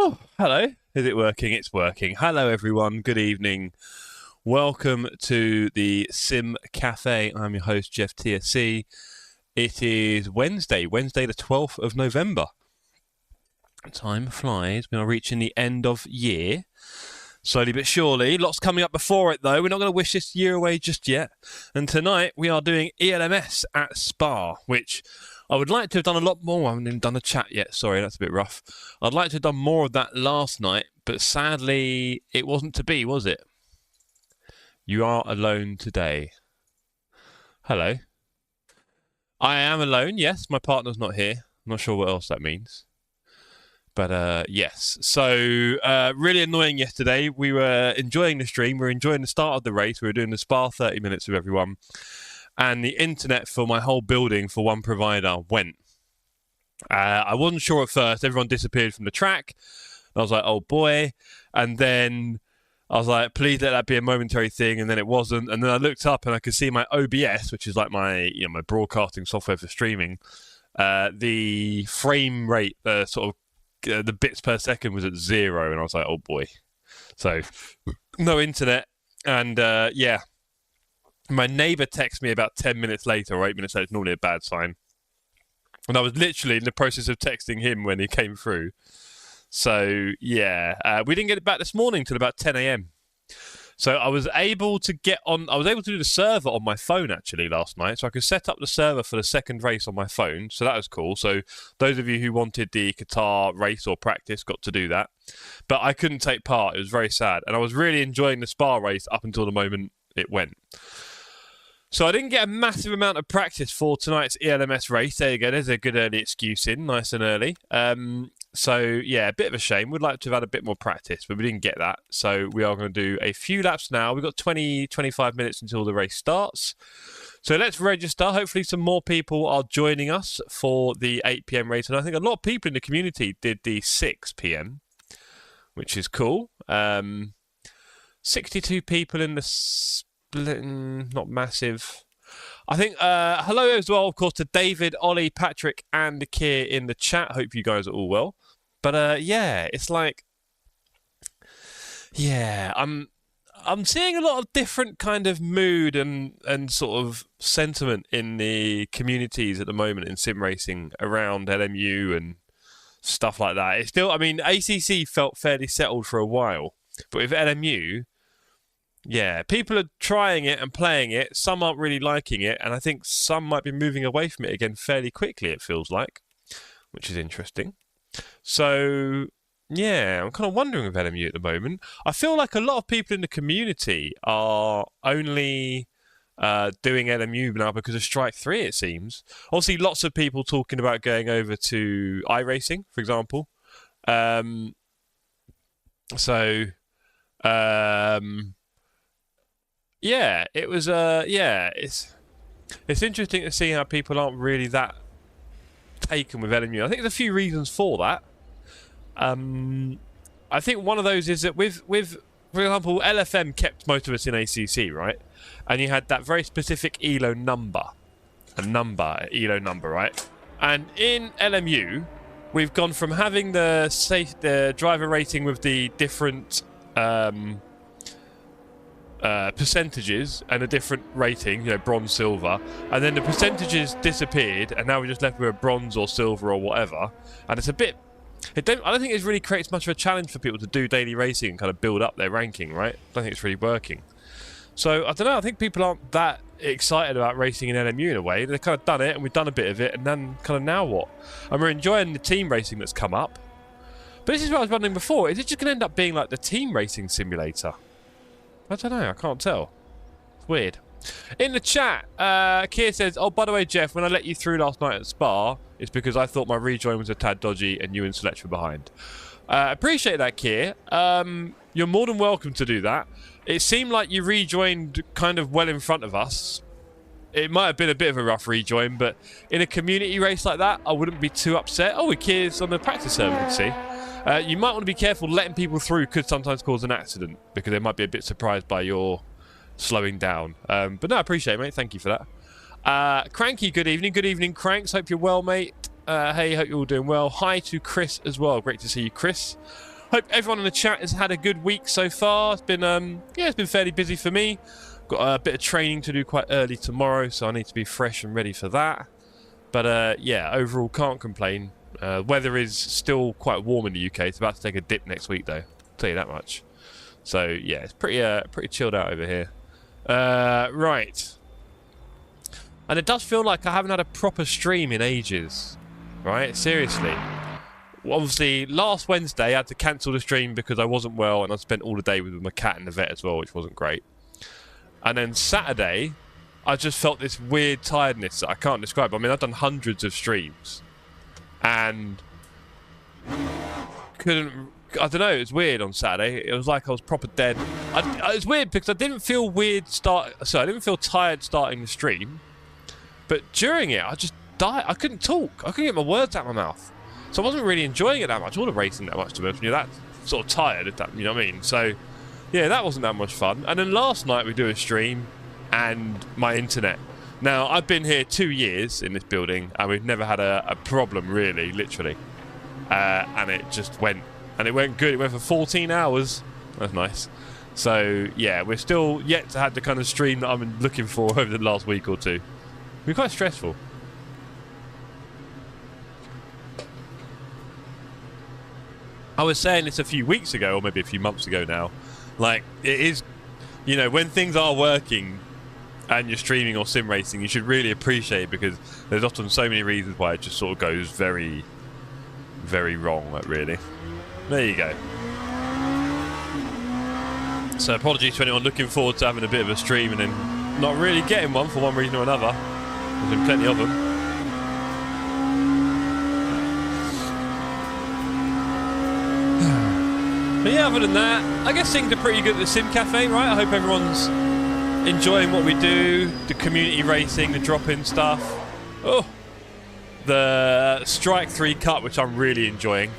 Oh, hello. Is it working? It's working. Hello, everyone. Good evening. Welcome to the Sim Cafe. I'm your host, Jeff TSC. It is Wednesday the 12th of November. Time flies. We are reaching the end of year. Slowly but surely. Lots coming up before it, though. We're not going to wish this year away just yet. And tonight, we are doing ELMS at Spa, which I would like to have done a lot more. I haven't even done a chat yet. Sorry, that's a bit rough. I'd like to have done more of that last night, but sadly, it wasn't to be, was it? You are alone today. Hello. I am alone, yes. My partner's not here. I'm not sure what else that means. But, yes. So, really annoying yesterday. We were enjoying the stream. We were enjoying the start of the race. We were doing the Spa 30 minutes with everyone. And the internet for my whole building for one provider went. I wasn't sure at first. Everyone disappeared from the track. I was like, oh boy. And then I was like, please let that be a momentary thing. And then it wasn't. And then I looked up and I could see my OBS, which is like my, my broadcasting software for streaming. The frame rate, the bits per second was at 0. And I was like, oh boy. So no internet. And yeah. My neighbour texted me about 10 minutes later, or 8 minutes later. It's normally a bad sign. And I was literally in the process of texting him when he came through. So, yeah. We didn't get it back this morning till about 10 a.m. So I was able to get on... I was able to do the server on my phone, actually, last night. So I could set up the server for the second race on my phone. So that was cool. So those of you who wanted the Qatar race or practice got to do that. But I couldn't take part. It was very sad. And I was really enjoying the Spa race up until the moment it went. So I didn't get a massive amount of practice for tonight's ELMS race. There you go. There's a good early excuse in. Nice and early. So, yeah, a bit of a shame. We'd like to have had a bit more practice, but we didn't get that. So we are going to do a few laps now. We've got 25 minutes until the race starts. So let's register. Hopefully some more people are joining us for the 8 p.m. race. And I think a lot of people in the community did the 6 p.m., which is cool. 62 people in the... not massive. I think hello as well, of course, to David, Ollie, Patrick, and Keir in the chat. Hope you guys are all well. But yeah, it's like, yeah, I'm seeing a lot of different kind of mood and sort of sentiment in the communities at the moment in sim racing around LMU and stuff like that. It's still, I mean, ACC felt fairly settled for a while, but with LMU. Yeah, people are trying it and playing it. Some aren't really liking it, and I think some might be moving away from it again fairly quickly, it feels like, which is interesting. So, yeah, I'm kind of wondering with LMU at the moment. I feel like a lot of people in the community are only doing LMU now because of Strike 3, it seems. Obviously, lots of people talking about going over to iRacing, for example. Yeah, it was, yeah, it's interesting to see how people aren't really that taken with LMU. I think there's a few reasons for that. I think one of those is that with for example, LFM kept most of us in ACC, right? And you had that very specific ELO number. ELO number, right? And in LMU, we've gone from having the driver rating with the different... percentages and a different rating, bronze, silver, and then the percentages disappeared, and now we're just left with a bronze or silver or whatever. And it's a bit, I don't think it really creates much of a challenge for people to do daily racing and kind of build up their ranking, right? I don't think it's really working. So I don't know. I think people aren't that excited about racing in LMU in a way. They've kind of done it, and we've done a bit of it, and then kind of now what? And we're enjoying the team racing that's come up. But this is what I was wondering before. Is it just going to end up being like the team racing simulator? I don't know. I can't tell. It's weird. In the chat, Keir says, oh, by the way, Jeff, when I let you through last night at Spa, it's because I thought my rejoin was a tad dodgy and you and Sledge were behind. Appreciate that, Keir. You're more than welcome to do that. It seemed like you rejoined kind of well in front of us. It might have been a bit of a rough rejoin, but in a community race like that, I wouldn't be too upset. Oh, Keir's on the practice server, you can see. You might want to be careful. Letting people through could sometimes cause an accident because they might be a bit surprised by your slowing down. But no, I appreciate it, mate. Thank you for that. Cranky, good evening. Good evening, Cranks. Hope you're well, mate. Hey, hope you're all doing well. Hi to Chris as well. Great to see you, Chris. Hope everyone in the chat has had a good week so far. It's been, it's been fairly busy for me. Got a bit of training to do quite early tomorrow, so I need to be fresh and ready for that. But yeah, overall, can't complain. Weather is still quite warm in the UK. It's about to take a dip next week, though. I'll tell you that much. So yeah, it's pretty chilled out over here. Right. And it does feel like I haven't had a proper stream in ages. Right? Seriously. Obviously, last Wednesday I had to cancel the stream because I wasn't well and I spent all the day with my cat in the vet as well, which wasn't great. And then Saturday, I just felt this weird tiredness that I can't describe. I mean, I've done hundreds of streams. And couldn't... I don't know, it was weird on Saturday. It was like I was proper dead. It was weird because I didn't feel I didn't feel tired starting the stream. But during it, I just died. I couldn't talk. I couldn't get my words out of my mouth. So I wasn't really enjoying it that much, or the racing that much, to be honest. You're that sort of tired, if that, you know what I mean? So, yeah, that wasn't that much fun. And then last night we do a stream and my internet. Now, I've been here 2 years in this building and we've never had a problem, really, literally. And it just went, and it went good. It went for 14 hours. That's nice. So, yeah, we're still yet to have the kind of stream that I've been looking for over the last week or two. It's been quite stressful. I was saying this a few weeks ago, or maybe a few months ago now. Like, it is, you know, when things are working and you're streaming or sim racing, you should really appreciate it because there's often so many reasons why it just sort of goes very, very wrong, like, really. There you go. So apologies to anyone looking forward to having a bit of a stream and then not really getting one for one reason or another. There's been plenty of them. But yeah, other than that, I guess things are pretty good at the Sim Cafe, right? I hope everyone's enjoying what we do, the community racing, the drop-in stuff. Oh, the Strike 3 Cup, which I'm really enjoying.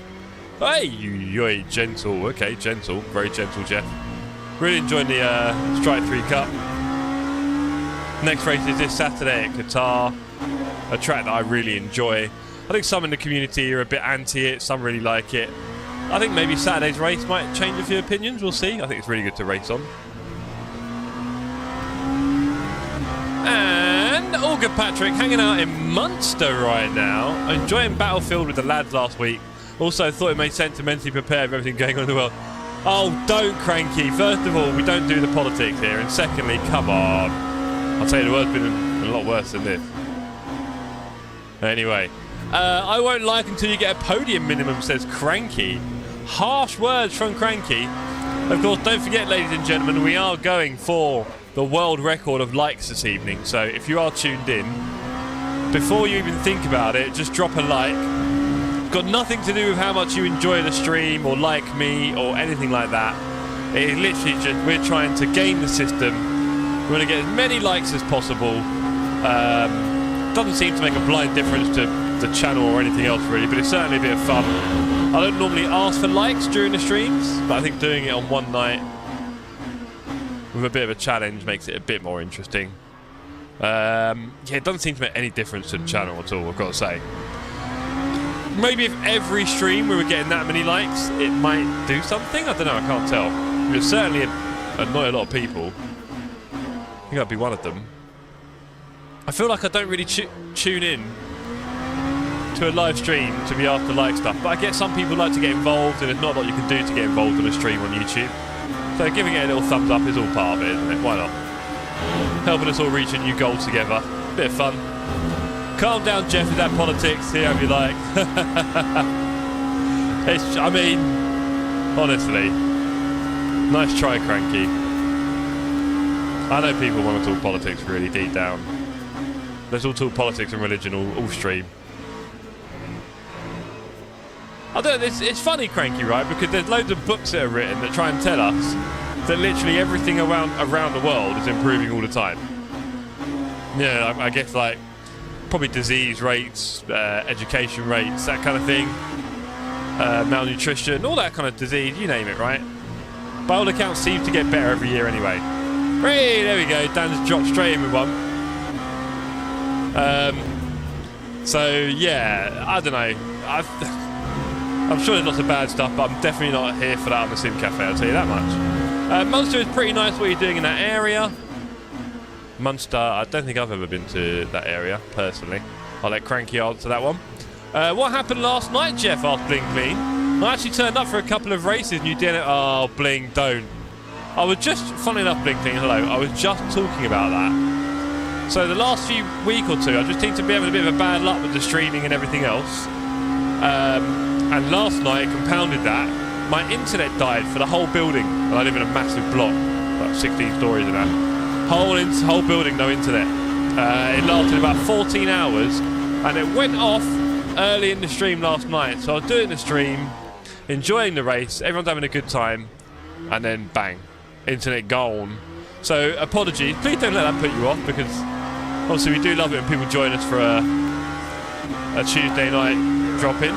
Hey, you're gentle. Okay, gentle. Very gentle, Jeff. Really enjoying the Strike 3 Cup. Next race is this Saturday at Qatar, a track that I really enjoy. I think some in the community are a bit anti it, some really like it. I think maybe Saturday's race might change a few opinions, we'll see. I think it's really good to race on. And Olga Patrick hanging out in Munster right now, enjoying Battlefield with the lads last week. Also thought it made sense to mentally prepare for everything going on in the world. Oh, don't, Cranky. First of all, we don't do the politics here. And secondly, come on. I'll tell you, the world's been a lot worse than this. Anyway, I won't like until you get a podium minimum, says Cranky. Harsh words from Cranky. Of course, don't forget, ladies and gentlemen, we are going for the world record of likes this evening. So if you are tuned in, before you even think about it, just drop a like. Got nothing to do with how much you enjoy the stream or like me or anything like that. It is literally just we're trying to game the system. We want to get as many likes as possible. Doesn't seem to make a blind difference to the channel or anything else really, but it's certainly a bit of fun. I don't normally ask for likes during the streams, but I think doing it on one night with a bit of a challenge makes it a bit more interesting. Yeah, it doesn't seem to make any difference to the channel at all, I've got to say. Maybe if every stream we were getting that many likes, it might do something. I don't know, I can't tell. It would certainly annoy a lot of people. I think I'd be one of them. I feel like I don't really tune in to a live stream to be asked to like stuff, but I get some people like to get involved, and there's not a lot you can do to get involved in a stream on YouTube. So giving it a little thumbs up is all part of it, isn't it? Why not? Helping us all reach a new goal together. Bit of fun. Calm down, Jeff, with that politics. Here, if you like. I mean, honestly, nice try, Cranky. I know people want to talk politics really deep down. Let's all talk politics and religion all stream. I don't know, it's funny, Cranky, right? Because there's loads of books that are written that try and tell us that literally everything around the world is improving all the time. Yeah, I guess like probably disease rates, education rates, that kind of thing, malnutrition, all that kind of disease, you name it, right? By all accounts, seems to get better every year anyway. Hey, there we go. Dan's dropped straight in with one. So yeah, I don't know. I'm sure there's lots of bad stuff, but I'm definitely not here for that on the Sim Cafe, I'll tell you that much. Munster is pretty nice what you're doing in that area. Munster, I don't think I've ever been to that area, personally. I'll let Cranky answer that one. What happened last night, Jeff, asked Bling Clean. I actually turned up for a couple of races and you didn't. Oh, Bling, don't. I was just, funnily enough, Bling Clean, hello, I was just talking about that. So the last week or two, I just seem to be having a bit of a bad luck with the streaming and everything else. And last night, compounded that, my internet died for the whole building. And I live in a massive block, like 16 stories and that. Whole building, no internet. It lasted about 14 hours, and it went off early in the stream last night. So I was doing the stream, enjoying the race, everyone's having a good time, and then bang, internet gone. So apologies, please don't let that put you off, because obviously we do love it when people join us for a Tuesday night drop-in.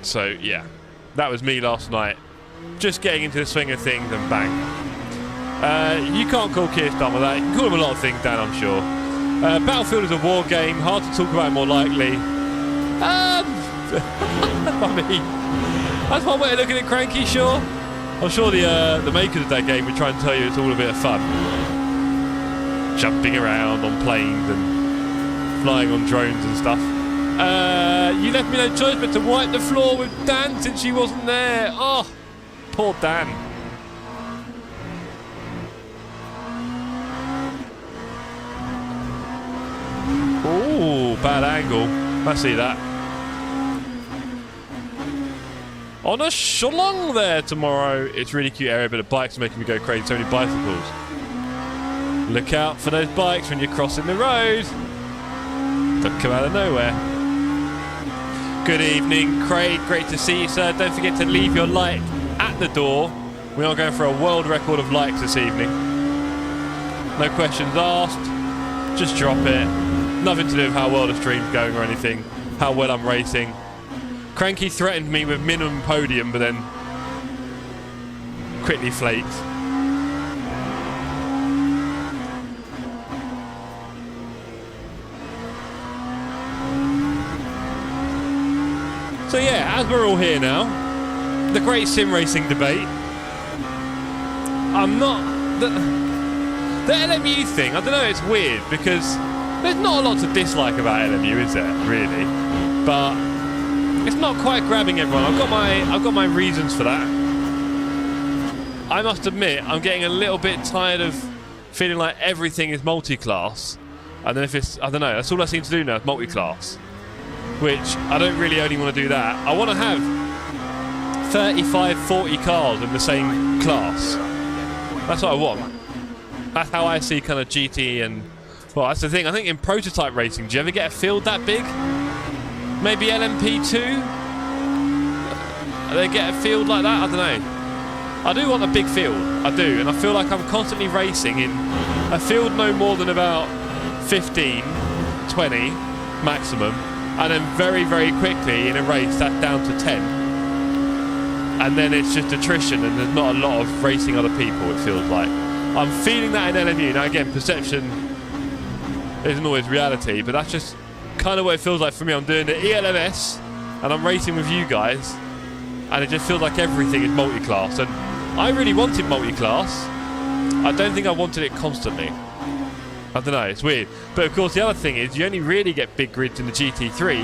So yeah, that was me last night, just getting into the swing of things, and bang. You can't call Keir Starmer that. You can call him a lot of things, Dan, I'm sure. Battlefield is a war game, hard to talk about it more likely. I mean, that's one way of looking at Cranky, sure. I'm sure the makers of that game would try and tell you it's all a bit of fun. Jumping around on planes and flying on drones and stuff. You left me no choice but to wipe the floor with Dan since she wasn't there. Oh, poor Dan. Oh, bad angle. I see that. On a shalong there tomorrow. It's a really cute area, but the bikes are making me go crazy. So many bicycles. Look out for those bikes when you're crossing the road. Don't come out of nowhere. Good evening, Craig. Great to see you, sir. Don't forget to leave your like at the door. We are going for a world record of likes this evening. No questions asked. Just drop it. Nothing to do with how well the stream's going or anything. How well I'm racing. Cranky threatened me with minimum podium, but then quickly flaked. So yeah, as we're all here now, the great sim racing debate. I'm not... The LMU thing, I don't know, it's weird because there's not a lot to dislike about LMU, is there, really? But it's not quite grabbing everyone. I've got my reasons for that. I must admit, I'm getting a little bit tired of feeling like everything is multi-class. And then if it's, I don't know, that's all I seem to do now, is multi-class. Which, I don't really only want to do that. I want to have 35, 40 cars in the same class. That's what I want. That's how I see kind of GT and... Well, that's the thing. I think in prototype racing, do you ever get a field that big? Maybe LMP2? They get a field like that? I don't know. I do want a big field. I do. And I feel like I'm constantly racing in a field no more than about 15, 20 maximum. And then very, very quickly in a race, that's down to 10. And then it's just attrition and there's not a lot of racing other people, it feels like. I'm feeling that in LMU. Now, again, perception isn't always reality, but that's just kind of what it feels like for me. I'm doing the ELMS and I'm racing with you guys, and it just feels like everything is multi-class. And I really wanted multi-class. I don't think I wanted it constantly. I don't know, it's weird. But of course the other thing is you only really get big grids in the GT3,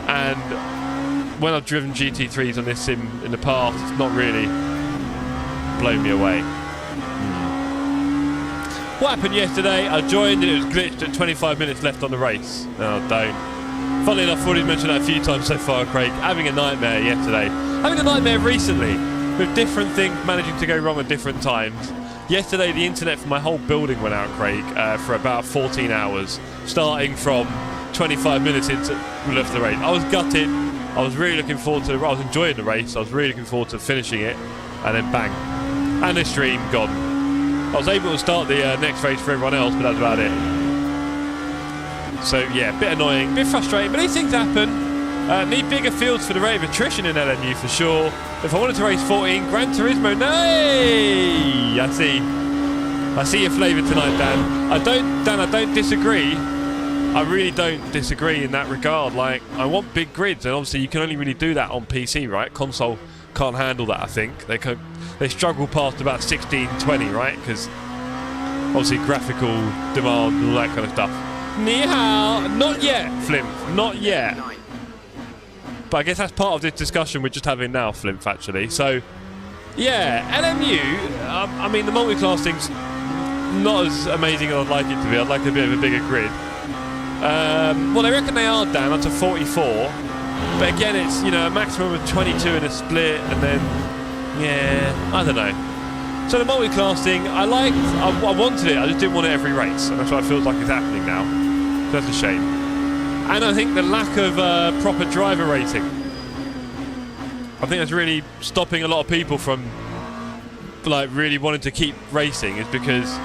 and when I've driven GT3s on this sim in the past, it's not really blown me away. What happened yesterday? I joined and it was glitched at 25 minutes left on the race. No, don't. Funnily enough, I've already mentioned that a few times so far, Craig. Having a nightmare yesterday. Having a nightmare recently. with different things managing to go wrong at different times. Yesterday, the internet for my whole building went out, Craig, for about 14 hours, starting from 25 minutes into the race. I was gutted. I was really looking forward to. I was enjoying the race. I was really looking forward to finishing it, and then bang, and the stream gone. I was able to start the next race for everyone else, but that's about it. So yeah, a bit annoying, a bit frustrating, but these things happen. Need bigger fields for the rate of attrition in LMU for sure. If I wanted to race 14, Gran Turismo, nay! I see your flavour tonight, Dan. I don't disagree. I really don't disagree in that regard. Like, I want big grids, and obviously you can only really do that on PC, right? Console can't handle that, I think. They struggle past about 1620, right? Because obviously graphical demand and all that kind of stuff. Ni hao. Not yet, Flimp. Not yet. But I guess that's part of this discussion we're just having now, Flimp, actually. So, yeah, LMU, I mean, the multi-class thing's not as amazing as I'd like it to be. I'd like a bit of a bigger grid. Well, they reckon they are down to 44. But again, it's, you know, a maximum of 22 in a split, and then, yeah, I don't know. So the multi-class thing, I wanted it, I just didn't want it every race. And that's what it feels like is happening now. So that's a shame. And I think the lack of proper driver rating, I think that's really stopping a lot of people from like really wanting to keep racing, is because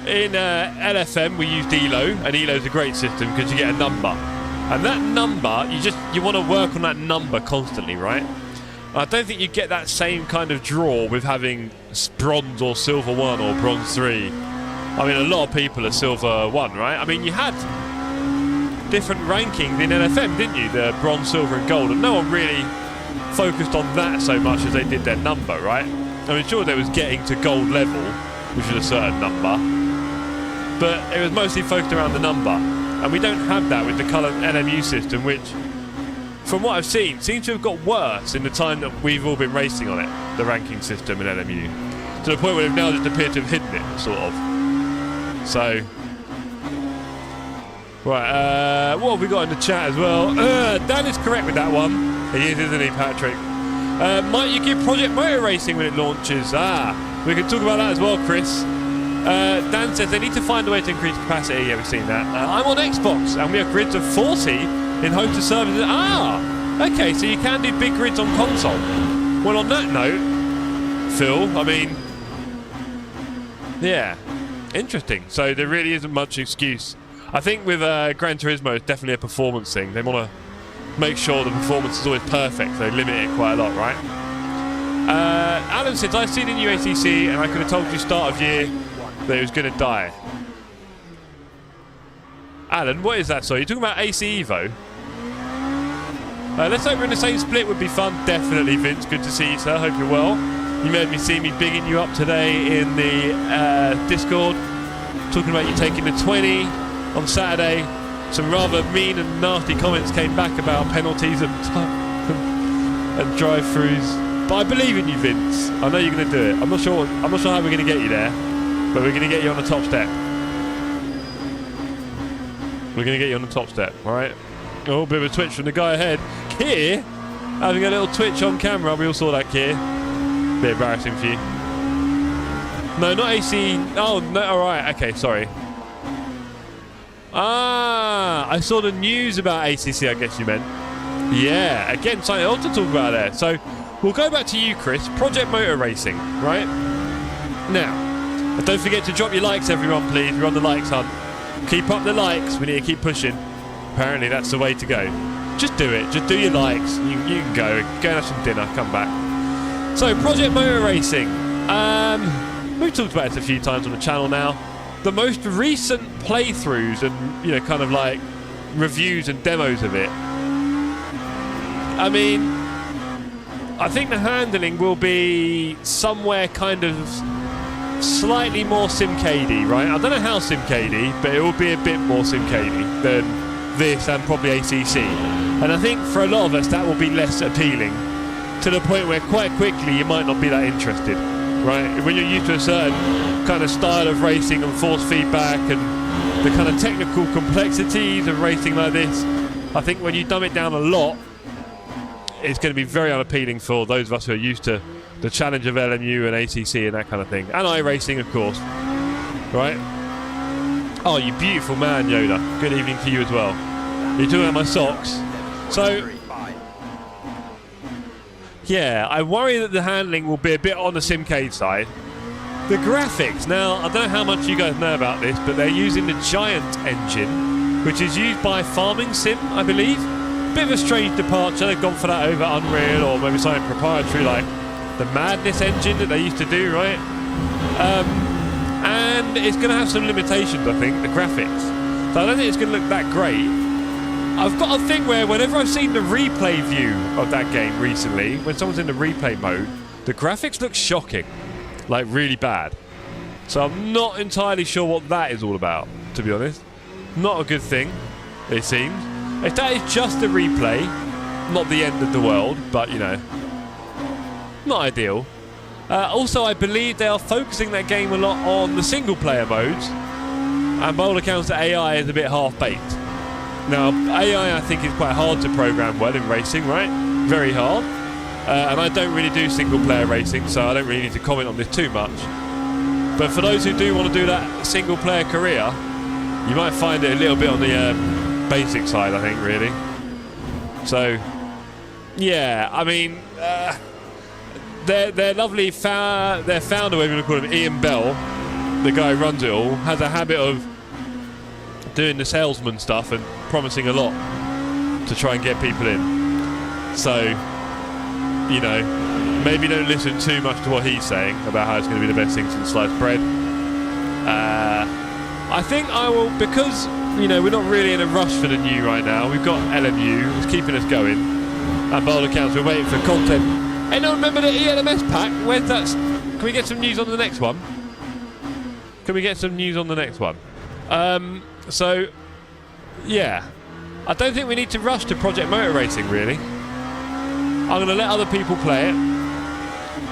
in LFM we use ELO, and ELO is a great system because you get a number, and that number you want to work on that number constantly, right? I don't think you get that same kind of draw with having bronze or silver 1 or bronze 3. I mean, a lot of people are silver 1, right? I mean, you had different rankings in LFM, didn't you? The bronze, silver and gold, and no one really focused on that so much as they did their number, right? I mean, sure, they was getting to gold level, which is a certain number, but it was mostly focused around the number, and we don't have that with the current LMU system, which, from what I've seen, seems to have got worse in the time that we've all been racing on it, the ranking system in LMU, to the point where they've now just appeared to have hidden it, sort of. So, right, what have we got in the chat as well? Dan is correct with that one. He is, isn't he, Patrick? Might you give Project Motor Racing when it launches? We can talk about that as well, Chris. Dan says they need to find a way to increase capacity. Yeah, we've seen that. I'm on Xbox, and we have grids of 40 in home to services. Okay, so you can do big grids on console. Well, on that note, Phil, I mean, yeah, interesting. So there really isn't much excuse. I think with Gran Turismo, it's definitely a performance thing. They want to make sure the performance is always perfect, so they limit it quite a lot, right? Adam says, I've seen the new ACC, and I could have told you start of year that it was going to die. Alan, what is that? Sorry, you're talking about AC Evo? Let's hope we're in the same split, would be fun. Definitely, Vince. Good to see you, sir. Hope you're well. You made me see me bigging you up today in the Discord, talking about you taking the 20 on Saturday. Some rather mean and nasty comments came back about penalties and drive-throughs. But I believe in you, Vince. I know you're going to do it. I'm not sure how we're going to get you there, but we're going to get you on the top step. We're going to get you on the top step, all right? Oh, a bit of a twitch from the guy ahead. Kier, having a little twitch on camera. We all saw that, Kier. Bit embarrassing for you. No, not AC. Oh, no, all right. Okay, sorry. I saw the news about ACC, I guess you meant. Yeah, again, something else to talk about there. So, we'll go back to you, Chris. Project Motor Racing, right? Now, don't forget to drop your likes, everyone, please. We're on the likes hunt. Keep up the likes. We need to keep pushing. Apparently, that's the way to go. Just do it. Just do your likes. You can go. Go and have some dinner. Come back. So, Project Motor Racing. We've talked about it a few times on the channel now. The most recent playthroughs and, you know, kind of like reviews and demos of it. I mean, I think the handling will be somewhere kind of slightly more SimCady, right? I don't know how SimCady, but it will be a bit more SimCady than this and probably ACC. And I think for a lot of us that will be less appealing, to the point where quite quickly you might not be that interested, right? When you're used to a certain kind of style of racing and force feedback and the kind of technical complexities of racing like this, I think when you dumb it down a lot, it's going to be very unappealing for those of us who are used to the challenge of LMU and ACC and that kind of thing. And iRacing, of course. Right? Oh, you beautiful man, Yoda. Good evening to you as well. You're talking about my socks. So, yeah, I worry that the handling will be a bit on the Simcade side. The graphics, now, I don't know how much you guys know about this, but they're using the Giant engine, which is used by Farming Sim, I believe. Bit of a strange departure. They've gone for that over Unreal or maybe something proprietary like the Madness engine that they used to do, right? And it's going to have some limitations, I think, the graphics. So I don't think it's going to look that great. I've got a thing where whenever I've seen the replay view of that game recently, when someone's in the replay mode, the graphics look shocking, like really bad. So I'm not entirely sure what that is all about, to be honest. Not a good thing, it seems. If that is just a replay, not the end of the world, but you know, not ideal. Also, I believe they are focusing that game a lot on the single player modes, and by all accounts the AI is a bit half-baked. Now, AI I think is quite hard to program well in racing, right? Very hard. And I don't really do single player racing, so I don't really need to comment on this too much. But for those who do want to do that single player career, you might find it a little bit on the basic side, I think, really. So, yeah, I mean, their lovely their founder, whatever you want to call him, Ian Bell, the guy who runs it all, has a habit of doing the salesman stuff and promising a lot to try and get people in. So, you know, maybe don't listen too much to what he's saying about how it's going to be the best thing since sliced bread. I think I will, because, you know, we're not really in a rush for the new right now. We've got LMU, it's keeping us going. And by all accounts, we're waiting for content. Anyone remember the ELMS pack? Where's that? Can we get some news on the next one? Can we get some news on the next one? So, yeah. I don't think we need to rush to Project Motor Racing, really. I'm going to let other people play it,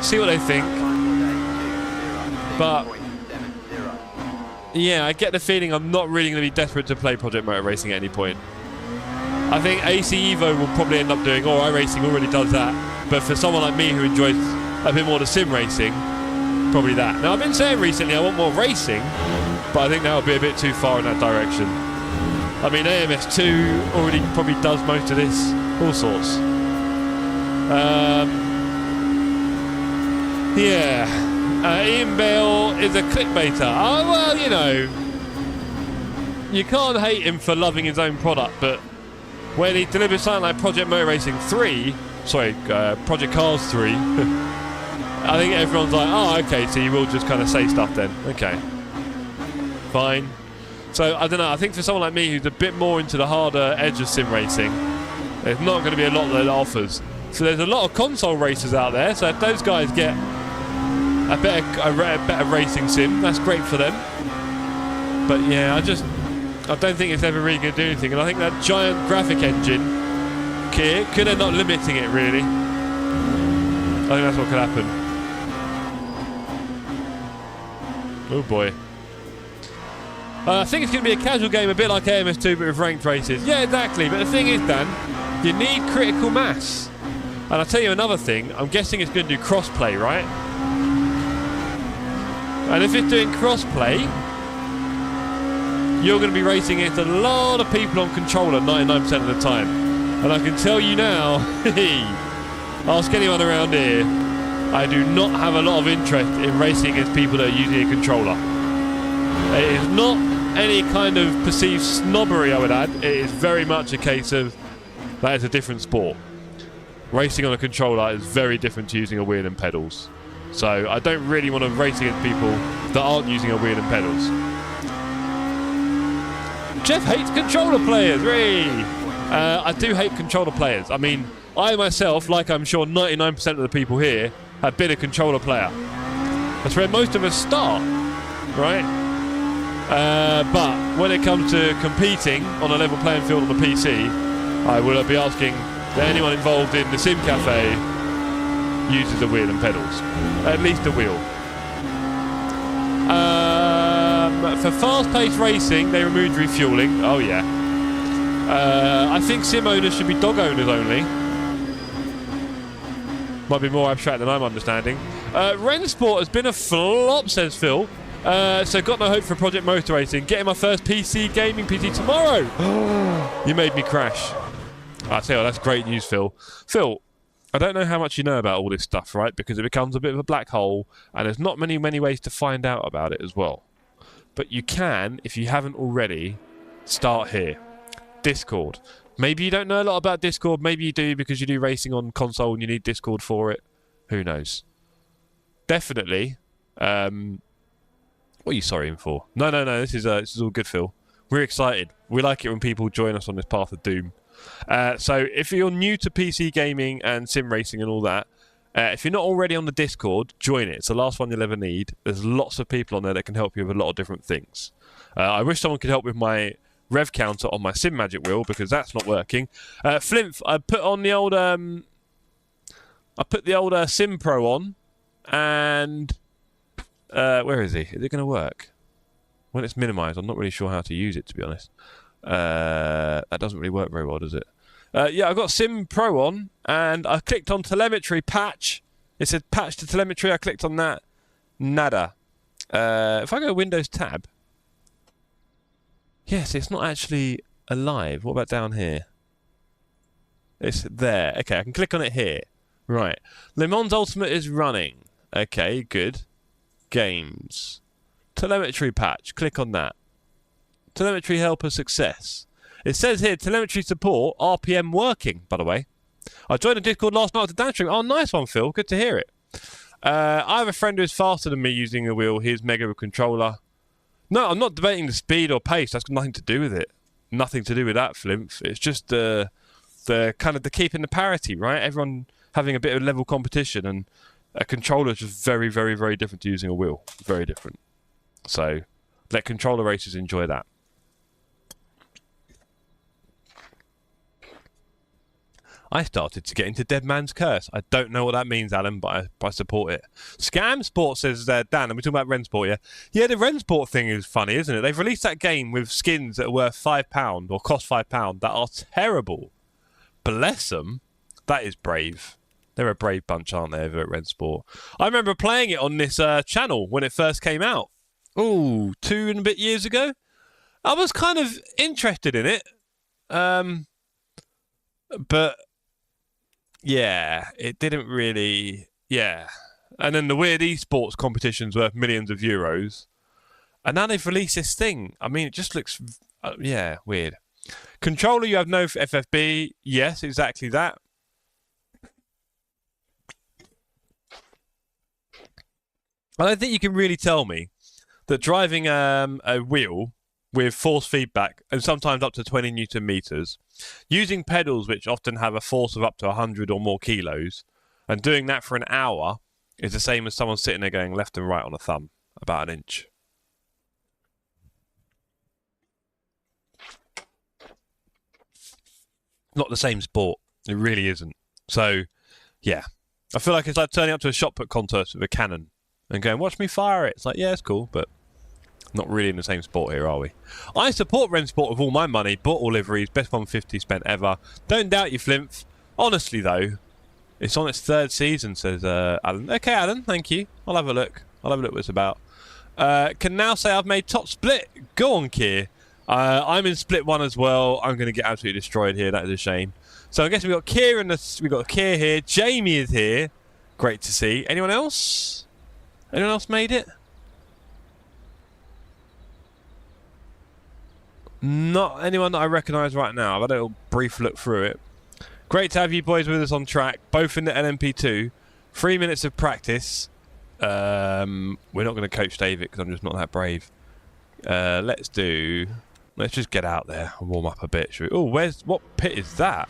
see what they think. But, yeah, I get the feeling I'm not really going to be desperate to play Project Motor Racing at any point. I think AC Evo will probably end up doing, or iRacing already does that. But for someone like me who enjoys a bit more the sim racing, probably that. Now, I've been saying recently I want more racing, but I think that would be a bit too far in that direction. I mean, AMS2 already probably does most of this, all sorts. Yeah. Ian Bell is a clickbaiter. Oh, well, you know, you can't hate him for loving his own product, but when he delivers something like Project Motor Racing 3, Project Cars 3, I think everyone's like, oh, okay, so you will just kind of say stuff then. Okay. Fine. So, I don't know, I think for someone like me who's a bit more into the harder edge of sim racing, there's not going to be a lot that it offers. So there's a lot of console racers out there, so if those guys get a better racing sim, that's great for them. But yeah, I don't think it's ever really going to do anything. And I think that giant graphic engine could end up limiting it, really. I think that's what could happen. Oh boy. I think it's going to be a casual game, a bit like AMS2, but with ranked races. Yeah, exactly. But the thing is, Dan, you need critical mass. And I'll tell you another thing. I'm guessing it's going to do crossplay, right? And if it's doing crossplay, you're going to be racing against a lot of people on controller 99% of the time. And I can tell you now, ask anyone around here, I do not have a lot of interest in racing against people that are using a controller. It is not any kind of perceived snobbery, I would add. It is very much a case of that is a different sport. Racing on a controller is very different to using a wheel and pedals. So I don't really want to race against people that aren't using a wheel and pedals. Jeff hates controller players, really. I do hate controller players. I mean, I myself, like I'm sure 99% of the people here, have been a controller player. That's where most of us start, right? But when it comes to competing on a level playing field on the PC, I will be asking that anyone involved in the Sim Cafe uses a wheel and pedals. At least a wheel. For fast-paced racing, they removed refueling. Oh, yeah. I think sim owners should be dog owners only. Might be more abstract than I'm understanding. Rensport has been a flop, says Phil. So got no hope for Project Motor Racing. Getting my first PC gaming PC tomorrow. You made me crash. I tell you what, that's great news, Phil. Phil, I don't know how much you know about all this stuff, right? Because it becomes a bit of a black hole, and there's not many ways to find out about it as well. But you can, if you haven't already, start here. Discord. Maybe you don't know a lot about Discord. Maybe you do because you do racing on console and you need Discord for it. Who knows? Definitely. What are you sorrying for? No. This is all good, Phil. We're excited. We like it when people join us on this path of doom. So if you're new to PC gaming and sim racing and all that, if you're not already on the Discord, join it. It's the last one you'll ever need. There's lots of people on there that can help you with a lot of different things. I wish someone could help with my rev counter on my Simagic wheel because that's not working. Flimp, I put on the old Sim Pro on, and where is he? Is it going to work? When it's minimised, I'm not really sure how to use it, to be honest. That doesn't really work very well, does it? Yeah, I've got Sim Pro on, and I clicked on telemetry patch. It said patch to telemetry. I clicked on that. Nada. If I go Windows tab, yes, it's not actually alive. What about down here? It's there. Okay, I can click on it here. Right. Le Mans Ultimate is running. Okay, good. Games. Telemetry patch. Click on that. Telemetry helper success. It says here, telemetry support, RPM working, by the way. I joined the Discord last night to downstream. Oh, nice one, Phil. Good to hear it. I have a friend who's faster than me using the wheel. Here's Mega with controller. No, I'm not debating the speed or pace. That's got nothing to do with it. Nothing to do with that, Flimp. It's just the kind of the keeping the parity, right? Everyone having a bit of level competition, and a controller is just very, very, very different to using a wheel. Very different. So let controller racers enjoy that. I started to get into Dead Man's Curse. I don't know what that means, Alan, but I support it. Scam Sport says, Dan, and we're talking about Rensport, yeah? Yeah, the Rensport thing is funny, isn't it? They've released that game with skins that are worth £5 or cost £5 that are terrible. Bless them. That is brave. They're a brave bunch, aren't they, over at Rensport? I remember playing it on this channel when it first came out. Ooh, 2 and a bit years ago. I was kind of interested in it. But yeah, it didn't really... Yeah. And then the weird esports competition's worth millions of euros. And now they've released this thing. I mean, it just looks... yeah, weird. Controller, you have no FFB. Yes, exactly that. I don't think you can really tell me that driving a wheel with force feedback and sometimes up to 20 Newton meters, using pedals which often have a force of up to 100 or more kilos, and doing that for an hour is the same as someone sitting there going left and right on a thumb, about an inch. Not the same sport. It really isn't. So, yeah. I feel like it's like turning up to a shot put contest with a cannon and going, watch me fire it. It's like, yeah, it's cool, but not really in the same sport here, are we? I support Rensport with all my money. Bought all liveries. Best 150 spent ever. Don't doubt you, Flimp. Honestly, though, it's on its 3rd season, says Alan. Okay, Alan, thank you. I'll have a look. I'll have a look what it's about. Can now say I've made top split. Go on, Kier. I'm in split 1 as well. I'm going to get absolutely destroyed here. That is a shame. So I guess we've got Kier we've got Kier here. Jamie is here. Great to see. Anyone else? Anyone else made it? Not anyone that I recognise right now. I've had a little brief look through it. Great to have you boys with us on track, both in the LMP2. 3 minutes of practice. We're not going to coach David because I'm just not that brave. Let's just get out there and warm up a bit. Oh, what pit is that?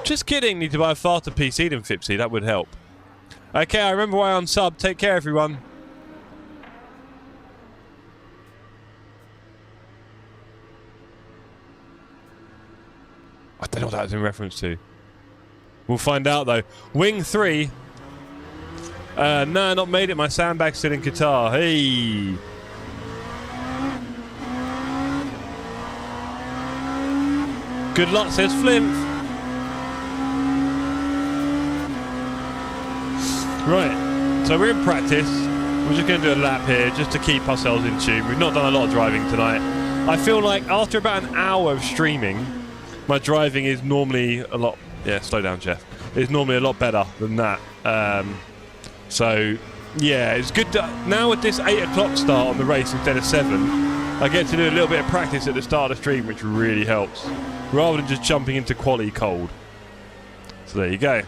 Just kidding. Need to buy a faster PC than Fipsy. That would help. Okay, I remember why I'm sub. Take care, everyone. I don't know what that was in reference to. We'll find out, though. Wing 3. No, not made it. My sandbag's still in Qatar. Hey. Good luck, says Flimp. Right, so we're in practice. We're just going to do a lap here just to keep ourselves in tune. We've not done a lot of driving tonight. I feel like after about an hour of streaming, my driving is normally a lot... Yeah, slow down, Jeff. It's normally a lot better than that. So, yeah, it's good to... Now with this 8 o'clock start on the race instead of 7, I get to do a little bit of practice at the start of the stream, which really helps. Rather than just jumping into quali cold. So there you go.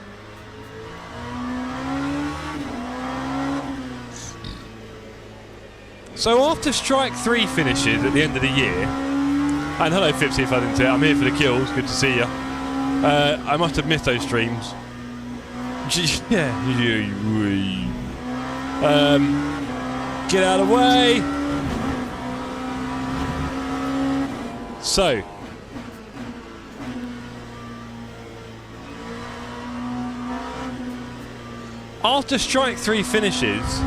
So after Strike 3 finishes at the end of the year, and hello Fipsy if I didn't say it, I'm here for the kills, good to see you. I must have missed those streams. Yeah. Get out of the way. So. After Strike 3 finishes,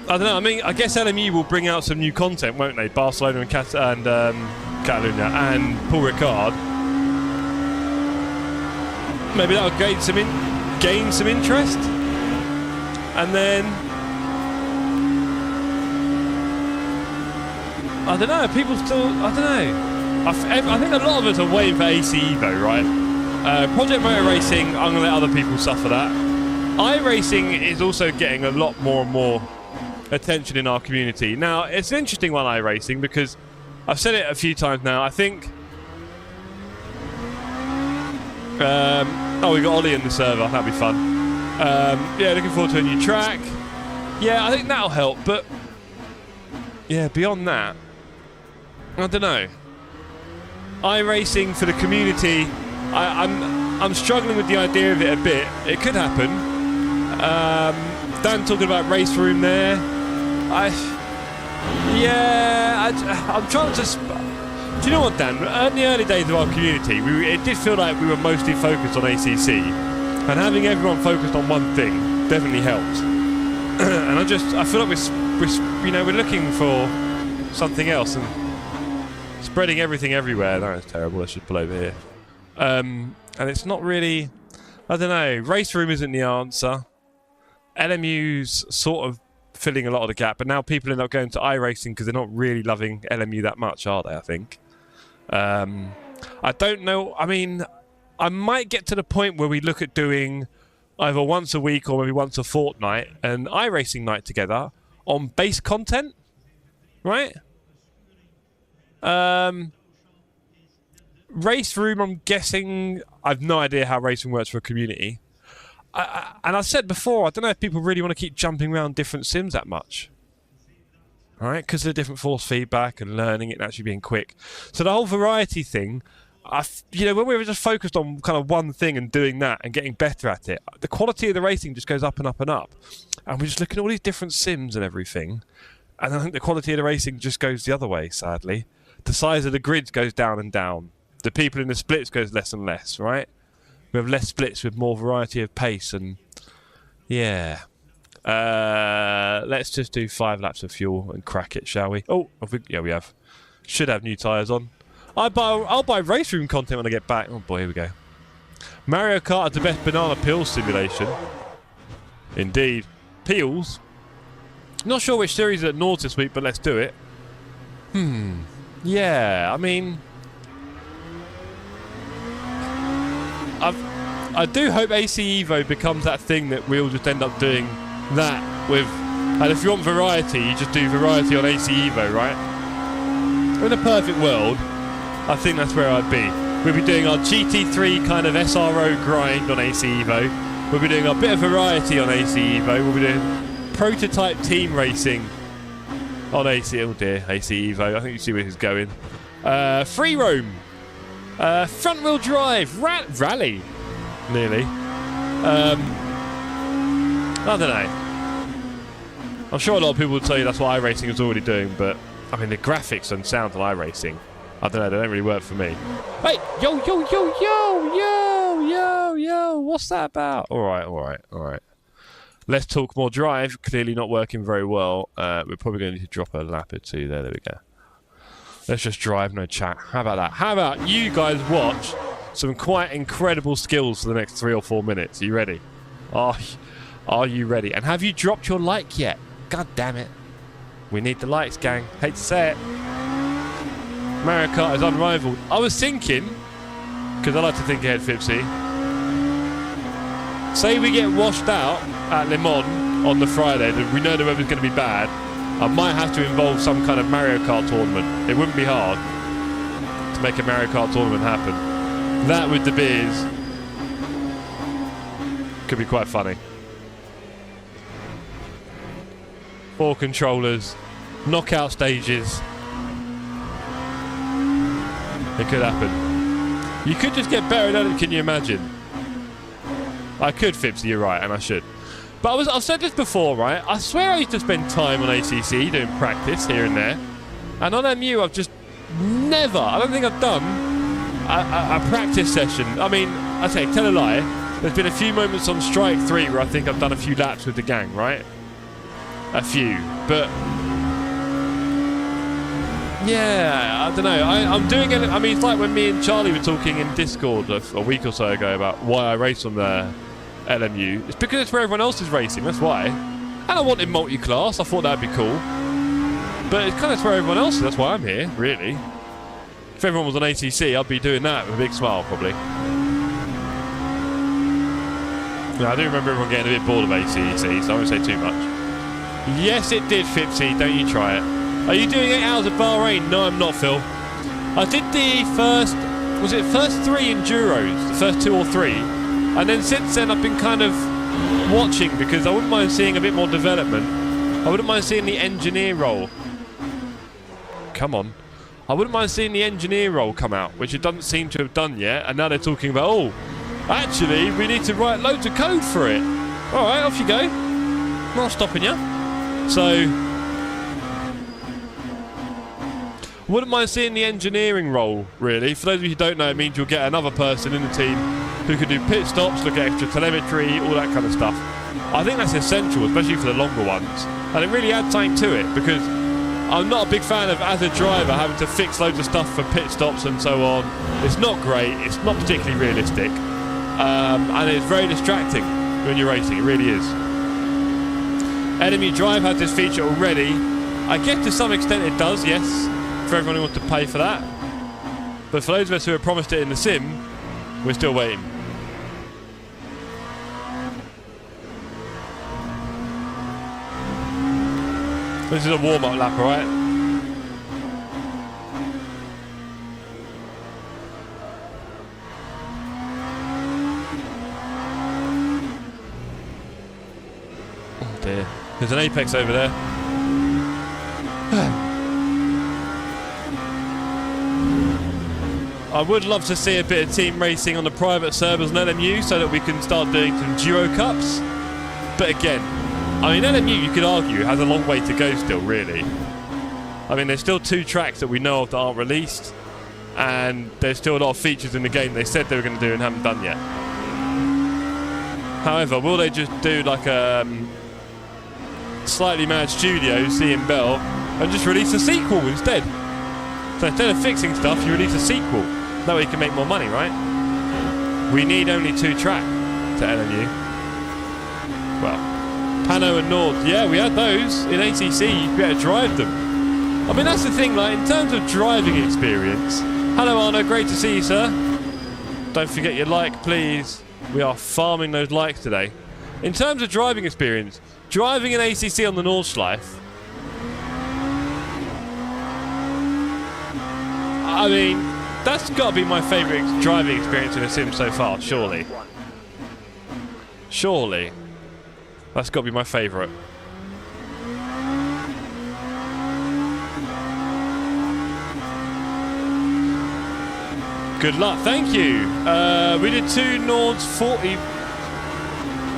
I don't know, I mean, I guess LMU will bring out some new content, won't they? Barcelona and Catalunya and Paul Ricard. Maybe that'll gain some interest. And then... I don't know, people still... I don't know. I think a lot of us are waiting for AC Evo, right? Project Motor Racing, I'm going to let other people suffer that. iRacing is also getting a lot more and more attention in our community. Now, it's an interesting one, iRacing, because I've said it a few times now. I think... oh, we got Ollie in the server. That'll be fun. Yeah, looking forward to a new track. Yeah, I think that'll help, but... Yeah, beyond that... I don't know. iRacing for the community... I'm struggling with the idea of it a bit. It could happen. Dan talking about race room there. I'm trying to... Do you know what, Dan? In the early days of our community, it did feel like we were mostly focused on ACC, and having everyone focused on one thing definitely helped. And I feel like we're looking for something else and spreading everything everywhere. That is terrible. I should pull over here. And it's not really... I don't know. Race room isn't the answer. LMU's sort of filling a lot of the gap, but now people end up going to iRacing because they're not really loving LMU that much, are they, I think? I don't know. I mean, I might get to the point where we look at doing either once a week or maybe once a fortnight an iRacing night together on base content, right? Race room, I'm guessing... I've no idea how racing works for a community. And I said before, I don't know if people really want to keep jumping around different sims that much. Alright, because of the different force feedback and learning it and actually being quick. So the whole variety thing, when we were just focused on kind of one thing and doing that and getting better at it, the quality of the racing just goes up and up and up. And we're just looking at all these different sims and everything. And I think the quality of the racing just goes the other way, sadly. The size of the grids goes down and down. The people in the splits goes less and less, right? We have less splits with more variety of pace and... Yeah. Let's just do 5 laps of fuel and crack it, shall we? Oh, yeah, we have. Should have new tyres on. I'll buy race room content when I get back. Oh boy, here we go. Mario Kart is the best banana peel simulation. Indeed. Peels? Not sure which series is at Nords this week, but let's do it. Yeah, I mean... I do hope AC Evo becomes that thing that we'll just end up doing that with. And if you want variety, you just do variety on AC Evo, right? In a perfect world, I think that's where I'd be. We'll be doing our GT3 kind of SRO grind on AC Evo. We'll be doing a bit of variety on AC Evo. We'll be doing prototype team racing on AC. Oh dear, AC Evo. I think you see where he's going. Free roam. Front wheel drive. Rally. Nearly. I don't know. I'm sure a lot of people would tell you that's what iRacing is already doing, but I mean the graphics and sound of iRacing, I don't know, they don't really work for me. Hey, yo, what's that about? All right. Let's talk more drive. Clearly not working very well. We're probably going to need to drop a lap or two there. There we go. Let's just drive, no chat. How about that? How about you guys watch some quite incredible skills for the next 3 or 4 minutes? Are you ready? Are you ready? And have you dropped your like yet? God damn it. We need the likes, gang. Hate to say it. Mario Kart is unrivaled. I was thinking, because I like to think ahead, Fipsy. Say we get washed out at Le Mans on the Friday, we know the weather's going to be bad. I might have to involve some kind of Mario Kart tournament. It wouldn't be hard to make a Mario Kart tournament happen. That with the beers could be quite funny. 4 controllers, knockout stages. It could happen. You could just get better at it, can you imagine? I could, Fibsy, you're right, and I should. But I've said this before, right? I swear I used to spend time on ACC doing practice here and there. And on MU, I've just never, I don't think I've done a practice session. I mean, I say, tell a lie. There's been a few moments on Strike 3 where I think I've done a few laps with the gang, right? A few. But yeah, I don't know. I'm doing it. I mean, it's like when me and Charlie were talking in Discord a week or so ago about why I race on the LMU. It's because it's where everyone else is racing. That's why. And I wanted multi-class. I thought that'd be cool. But it's kind of where everyone else is. That's why I'm here, really. If everyone was on ACC, I'd be doing that with a big smile, probably. Yeah, I do remember everyone getting a bit bored of ACC, so I won't say too much. Yes, it did, Fipsy. Don't you try it. Are you doing 8 hours of Bahrain? No, I'm not, Phil. I did the first 3 Enduros, the first 2 or 3. And then since then, I've been kind of watching because I wouldn't mind seeing a bit more development. I wouldn't mind seeing the engineer role. Come on. I wouldn't mind seeing the engineer role come out, which it doesn't seem to have done yet. And now they're talking about, oh, actually, we need to write loads of code for it. All right, off you go. I'm not stopping you. So, wouldn't mind seeing the engineering role, really. For those of you who don't know, it means you'll get another person in the team who can do pit stops, look at extra telemetry, all that kind of stuff. I think that's essential, especially for the longer ones. And it really adds something to it, because I'm not a big fan of, as a driver, having to fix loads of stuff for pit stops and so on. It's not great, it's not particularly realistic. And it's very distracting when you're racing, it really is. Enemy Drive has this feature already. I guess to some extent it does, yes, for everyone who wants to pay for that. But for those of us who have promised it in the sim, we're still waiting. This is a warm-up lap, alright? Oh dear. There's an apex over there. I would love to see a bit of team racing on the private servers on LMU so that we can start doing some duo cups. But again, I mean, LMU, you could argue, has a long way to go still, really. I mean, there's still 2 tracks that we know of that aren't released, and there's still a lot of features in the game they said they were going to do and haven't done yet. However, will they just do like a slightly mad studio, C and Bell, and just release a sequel instead? So instead of fixing stuff, you release a sequel. That way you can make more money, right? We need only 2 track to LMU. Well, Pano and Nord, yeah, we had those in ACC. You'd be able to drive them. I mean, that's the thing, like, in terms of driving experience. Hello, Arno, great to see you, sir. Don't forget your like, please. We are farming those likes today. In terms of driving experience, driving in ACC on the Nordschleife, I mean, that's got to be my favourite driving experience in a sim so far, surely. Surely. That's got to be my favourite. Good luck, thank you. We did 2 Nords 40...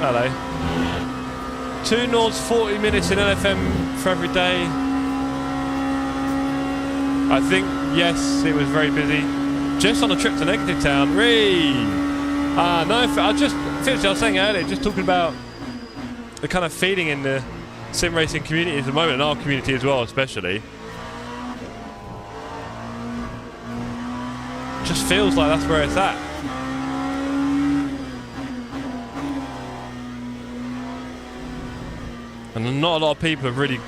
Hello. 2 Nords 40 minutes in LFM for every day. I think, yes, it was very busy. Just on a trip to Negative Town. Ree! No, I was saying earlier, just talking about the kind of feeling in the sim racing community at the moment, and our community as well, especially. Just feels like that's where it's at. And not a lot of people have really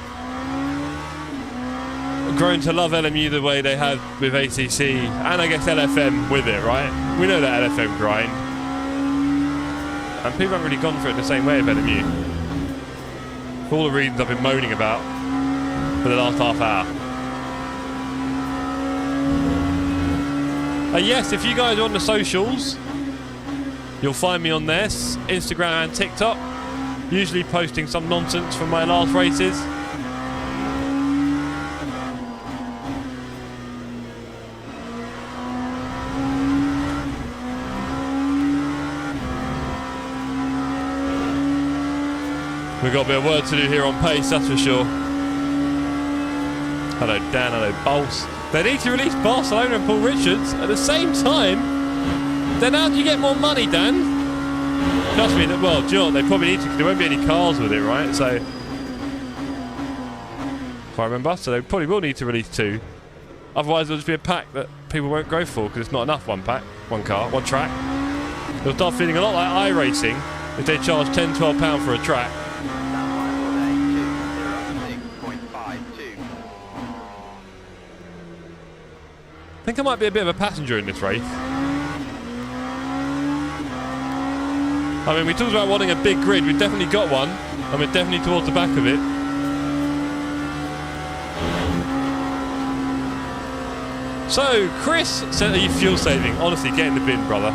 grown to love LMU the way they have with ACC, and I guess LFM with it, right? We know that LFM grind. And people haven't really gone for it the same way of LMU. For all the reasons I've been moaning about for the last half hour. Yes, if you guys are on the socials, you'll find me on there, Instagram and TikTok. Usually posting some nonsense from my last races. We've got a bit of work to do here on pace, that's for sure. Hello Dan, hello Bols. They need to release Barcelona and Paul Richards at the same time. Then how do you get more money, Dan? Trust me, well, do you know what, they probably need to, because there won't be any cars with it, right? So, if I remember, so they probably will need to release 2. Otherwise, there'll just be a pack that people won't go for, because it's not enough one pack, one car, one track. They'll start feeling a lot like iRacing if they charge £10, £12 for a track. I think I might be a bit of a passenger in this race. I mean, we talked about wanting a big grid. We've definitely got one, and we're definitely towards the back of it. So, Chris said, are you fuel saving? Honestly, get in the bin, brother.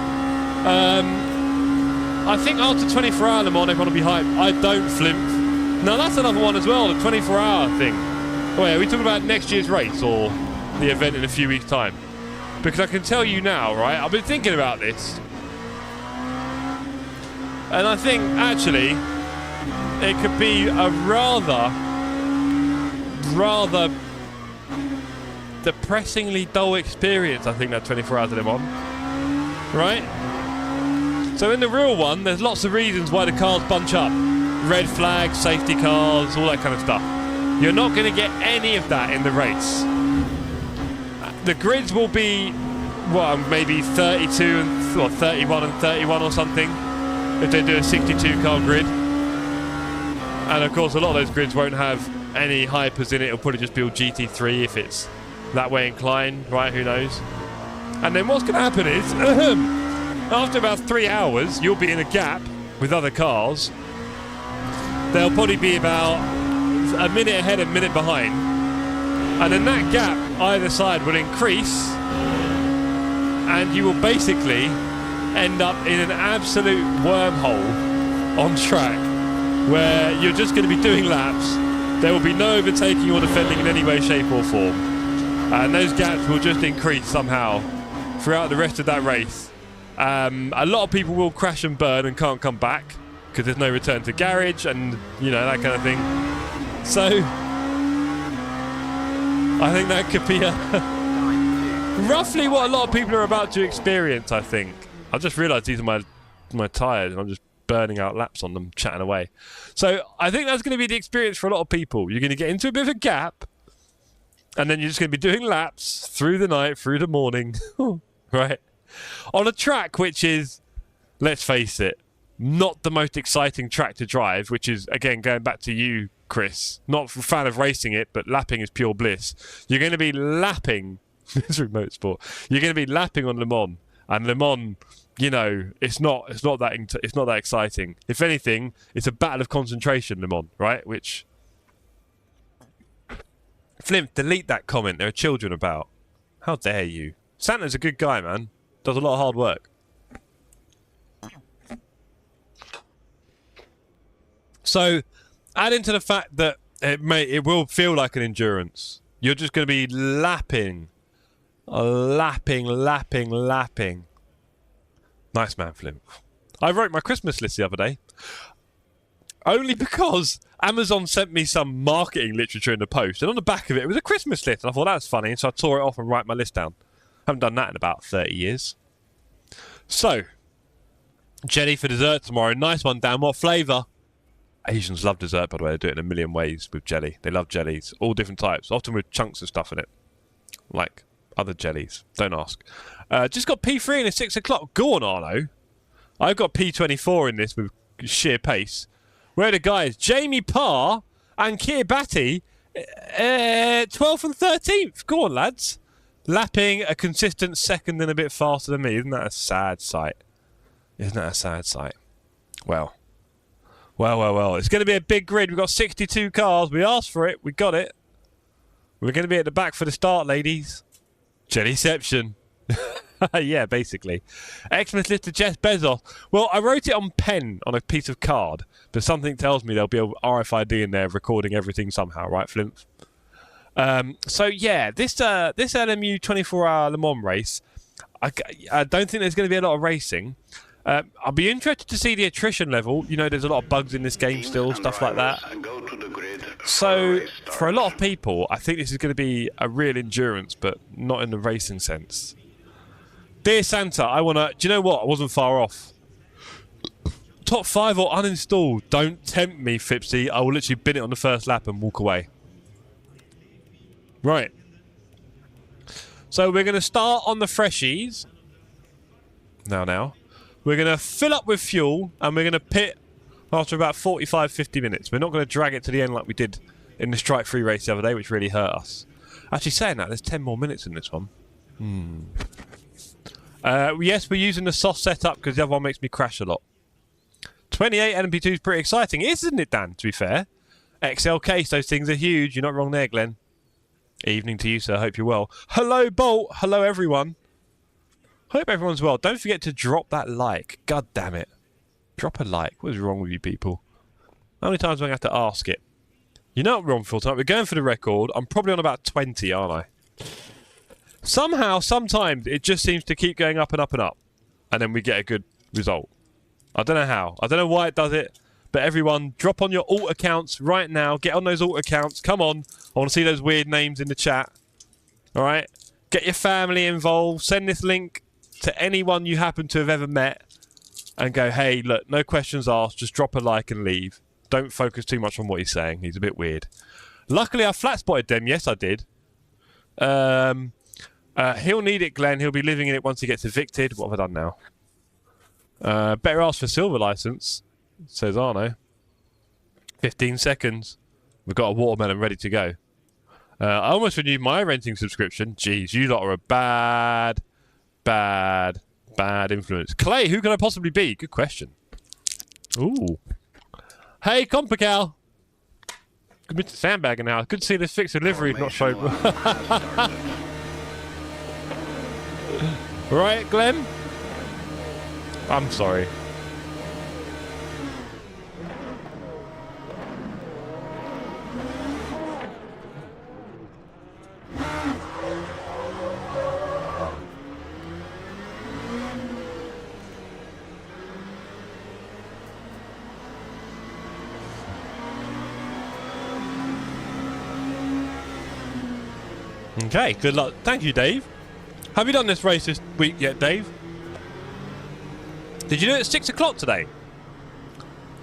I think after 24 hour Le Mans, everyone will be hyped. I don't, Flimp. No, that's another one as well, the 24 hour thing. Oh yeah, are we talking about next year's race or the event in a few weeks' time? Because I can tell you now, right, I've been thinking about this. And I think, actually, it could be a rather depressingly dull experience, I think, that 24 hours of Le Mans. Right? So in the real one, there's lots of reasons why the cars bunch up. Red flags, safety cars, all that kind of stuff. You're not going to get any of that in the race. The grids will be, well, maybe 32 or 31 and 31 or something. If they do a 62-car grid. And of course, a lot of those grids won't have any hypers in it. It'll probably just be all GT3 if it's that way inclined, right? Who knows? And then what's going to happen is, after about 3 hours, you'll be in a gap with other cars. They'll probably be about a minute ahead, a minute behind. And then that gap either side will increase. And you will basically end up in an absolute wormhole on track where you're just going to be doing laps. There will be no overtaking or defending in any way, shape or form, and those gaps will just increase somehow throughout the rest of that race. A lot of people will crash and burn and can't come back because there's no return to garage and, you know, that kind of thing. So I think that could be roughly what a lot of people are about to experience, I think. I just realised these are my tyres and I'm just burning out laps on them, chatting away. So I think that's going to be the experience for a lot of people. You're going to get into a bit of a gap and then you're just going to be doing laps through the night, through the morning, right? On a track which is, let's face it, not the most exciting track to drive, which is, again, going back to you, Chris, not a fan of racing it, but lapping is pure bliss. You're going to be lapping, Misery Motorsport, you're going to be lapping on Le Mans. And Le Mans, you know, it's not that exciting. If anything, it's a battle of concentration, Le Mans, right? Which, Flimp, delete that comment. There are children about. How dare you? Santa's a good guy, man. Does a lot of hard work. So, add into the fact that it will feel like an endurance. You're just going to be lapping. Lapping. Nice man, Flimp. I wrote my Christmas list the other day. Only because Amazon sent me some marketing literature in the post. And on the back of it, it was a Christmas list. And I thought, that's funny. And so I tore it off and write my list down. Haven't done that in about 30 years. So, jelly for dessert tomorrow. Nice one, Dan. What flavour? Asians love dessert, by the way. They do it in a million ways with jelly. They love jellies. All different types. Often with chunks of stuff in it. Like other jellies. Don't ask. Just got P3 in at 6 o'clock. Go on, Arlo. I've got P24 in this with sheer pace. Where are the guys? Jamie Parr and Kiribati, 12th and 13th. Go on, lads. Lapping a consistent second and a bit faster than me. Isn't that a sad sight? Isn't that a sad sight? Well. It's going to be a big grid. We've got 62 cars. We asked for it. We got it. We're going to be at the back for the start, ladies. Jellyception. Yeah, basically. Xmas list to Jeff Bezos. Well, I wrote it on pen on a piece of card, but something tells me there'll be a RFID in there recording everything somehow, right, Flint? So yeah, this LMU 24-hour Le Mans race, I don't think there's going to be a lot of racing. I'll be interested to see the attrition level. You know, there's a lot of bugs in this game still, stuff like that. So for a lot of people, I think this is going to be a real endurance, but not in the racing sense. Dear Santa, I want to... Do you know what? I wasn't far off. Top 5 or uninstalled. Don't tempt me, Fipsy. I will literally bin it on the first lap and walk away. Right. So we're going to start on the freshies. Now. We're going to fill up with fuel and we're going to pit after about 45-50 minutes. We're not going to drag it to the end like we did in the Strike 3 race the other day, which really hurt us. Actually, saying that, there's 10 more minutes in this one. Yes, we're using the soft setup because the other one makes me crash a lot. 28 LMP2 is pretty exciting, isn't it, Dan, to be fair? XL case, those things are huge. You're not wrong there, Glenn. Evening to you, sir. Hope you're well. Hello, Bolt. Hello, everyone. Hope everyone's well. Don't forget to drop that like. God damn it. Drop a like. What is wrong with you people? How many times am I going to have to ask it? You know what we're on full time. We're going for the record. I'm probably on about 20, aren't I? Somehow, sometimes, it just seems to keep going up and up and up. And then we get a good result. I don't know how. I don't know why it does it. But everyone, drop on your alt accounts right now. Get on those alt accounts. Come on. I want to see those weird names in the chat. All right? Get your family involved. Send this link to anyone you happen to have ever met. And go, hey, look, no questions asked. Just drop a like and leave. Don't focus too much on what he's saying. He's a bit weird. Luckily, I flat spotted them. Yes, I did. He'll need it, Glenn. He'll be living in it once he gets evicted. What have I done now? Better ask for silver license, says Arno. 15 seconds. We've got a watermelon ready to go. I almost renewed my renting subscription. Jeez, you lot are a bad influence. Clay, who can I possibly be? Good question. Ooh. Hey, Compical. Good to sandbagging now. Good to see this fixed delivery not showed. Right, Glenn? I'm sorry. Okay, good luck. Thank you, Dave. Have you done this race this week yet, Dave? Did you do it at 6 o'clock today?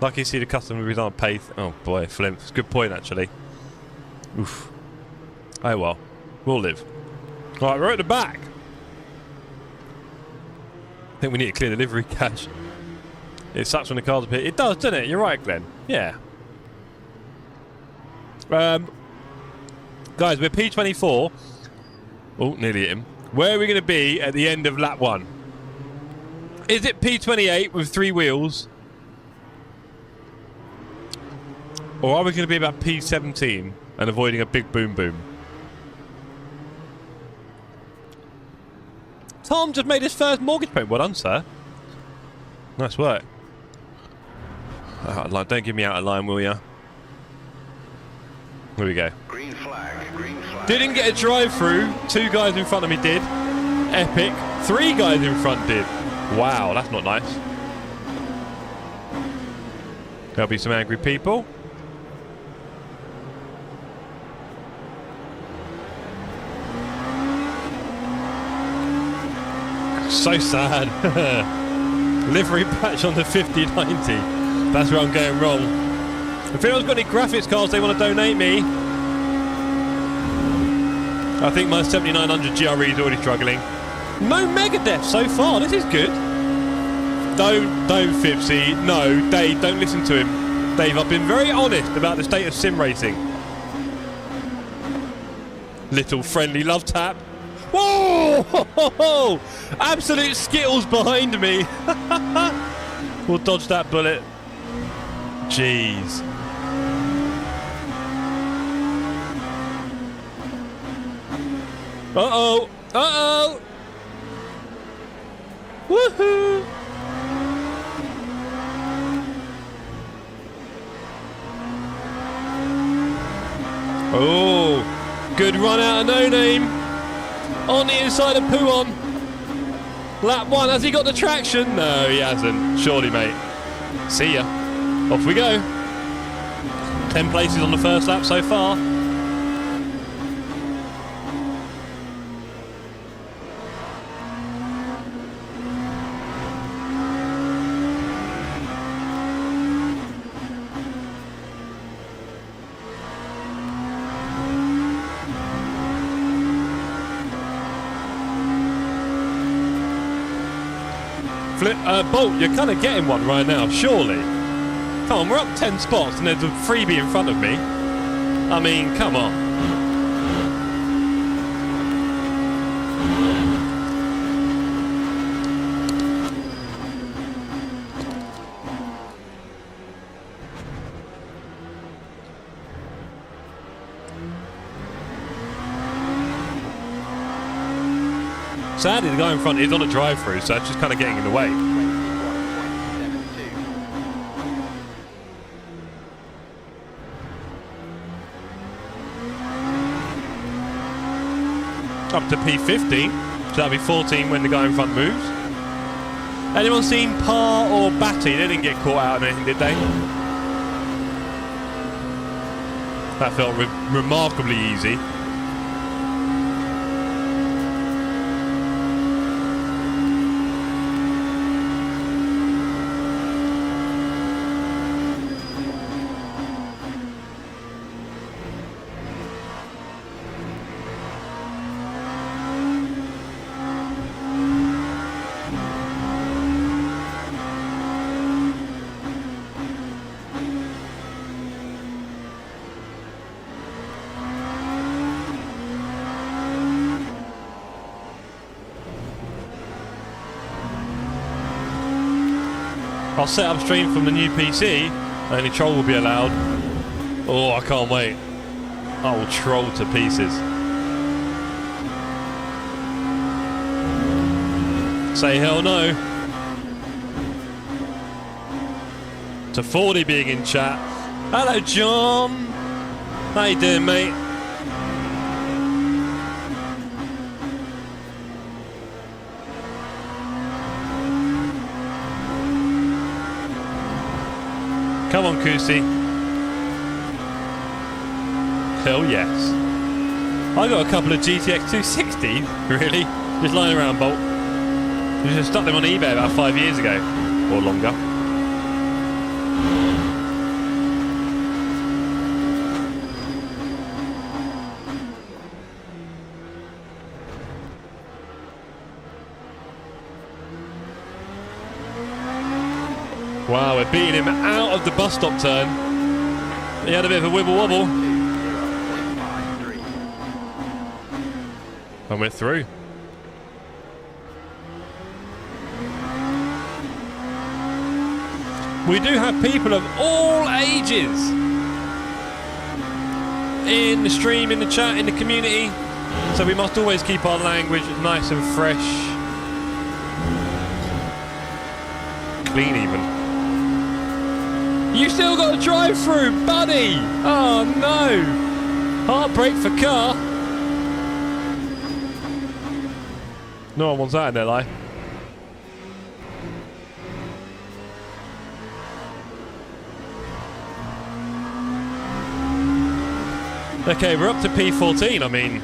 Lucky to see the customer who's on a pace. Oh boy, Flim. It's a good point, actually. Oof. Oh well. We'll live. Alright, we're at the back. I think we need to clear delivery cache. It sucks when the cars appear. It does, doesn't it? You're right, Glenn. Yeah. Guys, we're P24. Oh, nearly hit him. Where are we going to be at the end of lap 1? Is it P28 with 3 wheels? Or are we going to be about P17 and avoiding a big boom boom? Tom just made his first mortgage payment. Well done, sir. Nice work. Out of line. Don't give me out of line, will ya? Here we go. Green flag, green flag. Didn't get a drive-through. 2 guys in front of me did. Epic. 3 guys in front did. Wow, that's not nice. There'll be some angry people. So sad. Livery patch on the 5090. That's where I'm going wrong. If anyone's got any graphics cards they want to donate me, I think my 7900 GRE is already struggling. No Megadeth so far. This is good. Don't Fipsy. No, Dave, don't listen to him. Dave, I've been very honest about the state of sim racing. Little friendly love tap. Whoa! Absolute skittles behind me. We'll dodge that bullet. Jeez. Uh-oh. Uh-oh. Woohoo. Oh, good run out of No Name. On the inside of Puon. Lap 1, has he got the traction? No, he hasn't. Surely, mate. See ya. Off we go. 10 places on the first lap so far. Bolt, you're kind of getting one right now, surely. Come on, we're up 10 spots and there's a freebie in front of me. I mean, come on. Sadly, the guy in front is on a drive-through, so that's just kind of getting in the way. Up to P15, so that'll be 14 when the guy in front moves. Anyone seen Par or Batty? They didn't get caught out of anything, did they? That felt remarkably easy. I'll set up stream from the new PC. Only troll will be allowed. Oh, I can't wait. I will troll to pieces. Say hell no. To 40 being in chat. Hello, John. How you doing, mate? Come on, Kusi. Hell yes. I got a couple of GTX 260s, really. Just lying around, Bolt. We just stuck them on eBay about 5 years ago. Or longer. Wow, we're beating him out of the bus stop turn. He had a bit of a wibble wobble. And we're through. We do have people of all ages in the stream, in the chat, in the community. So we must always keep our language nice and fresh. Clean even. You still got to drive through, buddy! Oh no! Heartbreak for car. No one wants that in their life. Okay, we're up to P14. I mean,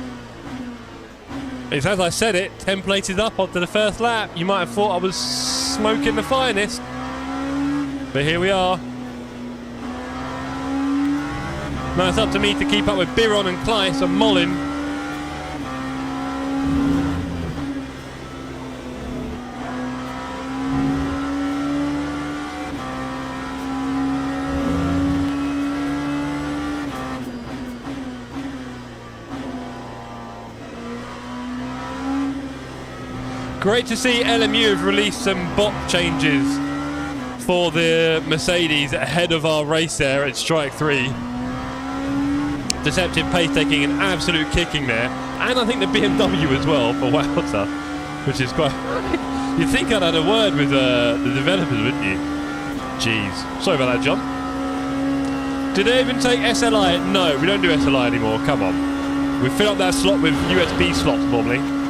it's as I said it, 10 places up onto the first lap. You might have thought I was smoking the finest. But here we are. Now it's up to me to keep up with Biron and Kleiss and Mollin. Great to see LMU have released some bot changes for the Mercedes ahead of our race there at Strike 3. Deceptive Pace taking an absolute kicking there. And I think the BMW as well for Wowza, which is quite... You'd think I'd had a word with the developers, wouldn't you? Jeez. Sorry about that, John. Did they even take SLI? No, we don't do SLI anymore. Come on. We fill up that slot with USB slots normally.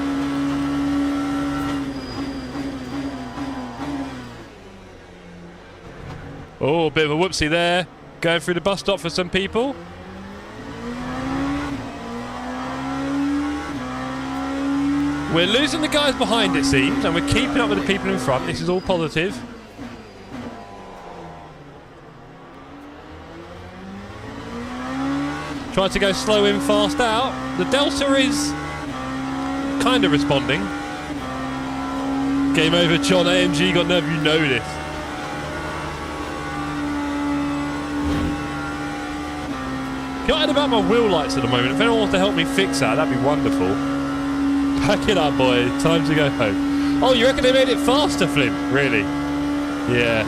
Oh, a bit of a whoopsie there. Going through the bus stop for some people. We're losing the guys behind, it seems, and we're keeping up with the people in front. This is all positive. Try to go slow in, fast out. The Delta is kind of responding. Game over, John. AMG got nerve, you know this. Gutted about my wheel lights at the moment. If anyone wants to help me fix that, that'd be wonderful. Pack it up, boy. Time to go home. Oh, you reckon they made it faster, Flynn? Really? Yeah.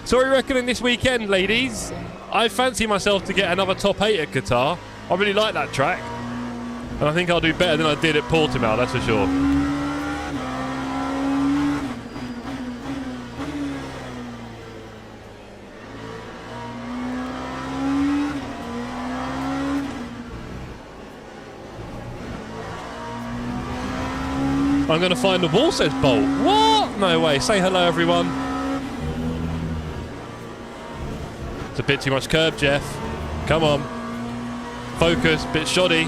So what are you reckoning this weekend, ladies? I fancy myself to get another top 8 at Qatar. I really like that track. And I think I'll do better than I did at Portimao, that's for sure. I'm going to find the wall, says Bolt. What? No way. Say hello, everyone. It's a bit too much curb, Jeff. Come on. Focus. Bit shoddy.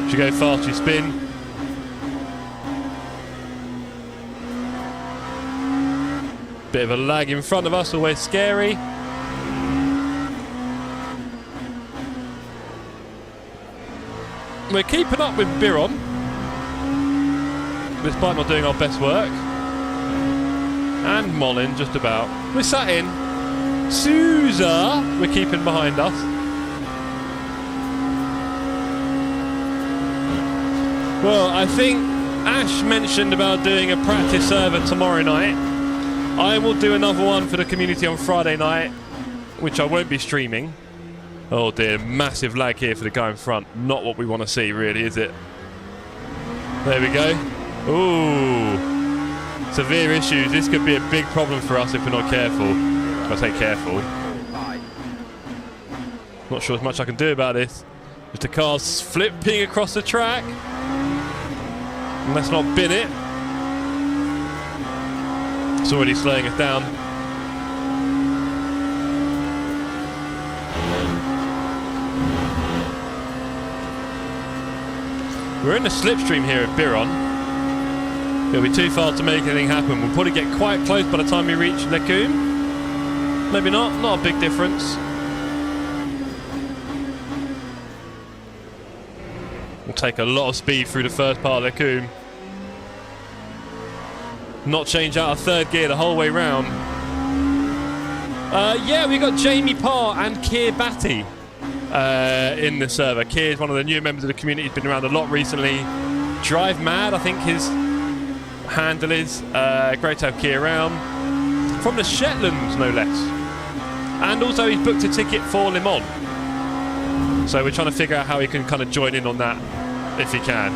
If you go fast, you spin. Bit of a lag in front of us, always scary. We're keeping up with Biron, despite not doing our best work. And Molin, just about. We're sat in. Sousa, we're keeping behind us. Well, I think Ash mentioned about doing a practice server tomorrow night. I will do another one for the community on Friday night, which I won't be streaming. Oh dear, massive lag here for the guy in front. Not what we want to see, really, is it? There we go. Ooh. Severe issues. This could be a big problem for us if we're not careful. I say careful. Not sure as much I can do about this. Just the car's flipping across the track. And let's not bin it. It's already slowing us down. We're in the slipstream here at Biron. It'll be too far to make anything happen. We'll probably get quite close by the time we reach Lecumbe. Maybe not. Not a big difference. We'll take a lot of speed through the first part of Lecumbe. Not change out of third gear the whole way round. Yeah, we got Jamie Parr and Keir Batty in the server. Keir is one of the new members of the community. He's been around a lot recently. Drive Mad, I think his handle is. Great to have Keir around. From the Shetlands, no less. And also he's booked a ticket for Le Mans. So we're trying to figure out how he can kind of join in on that, if he can.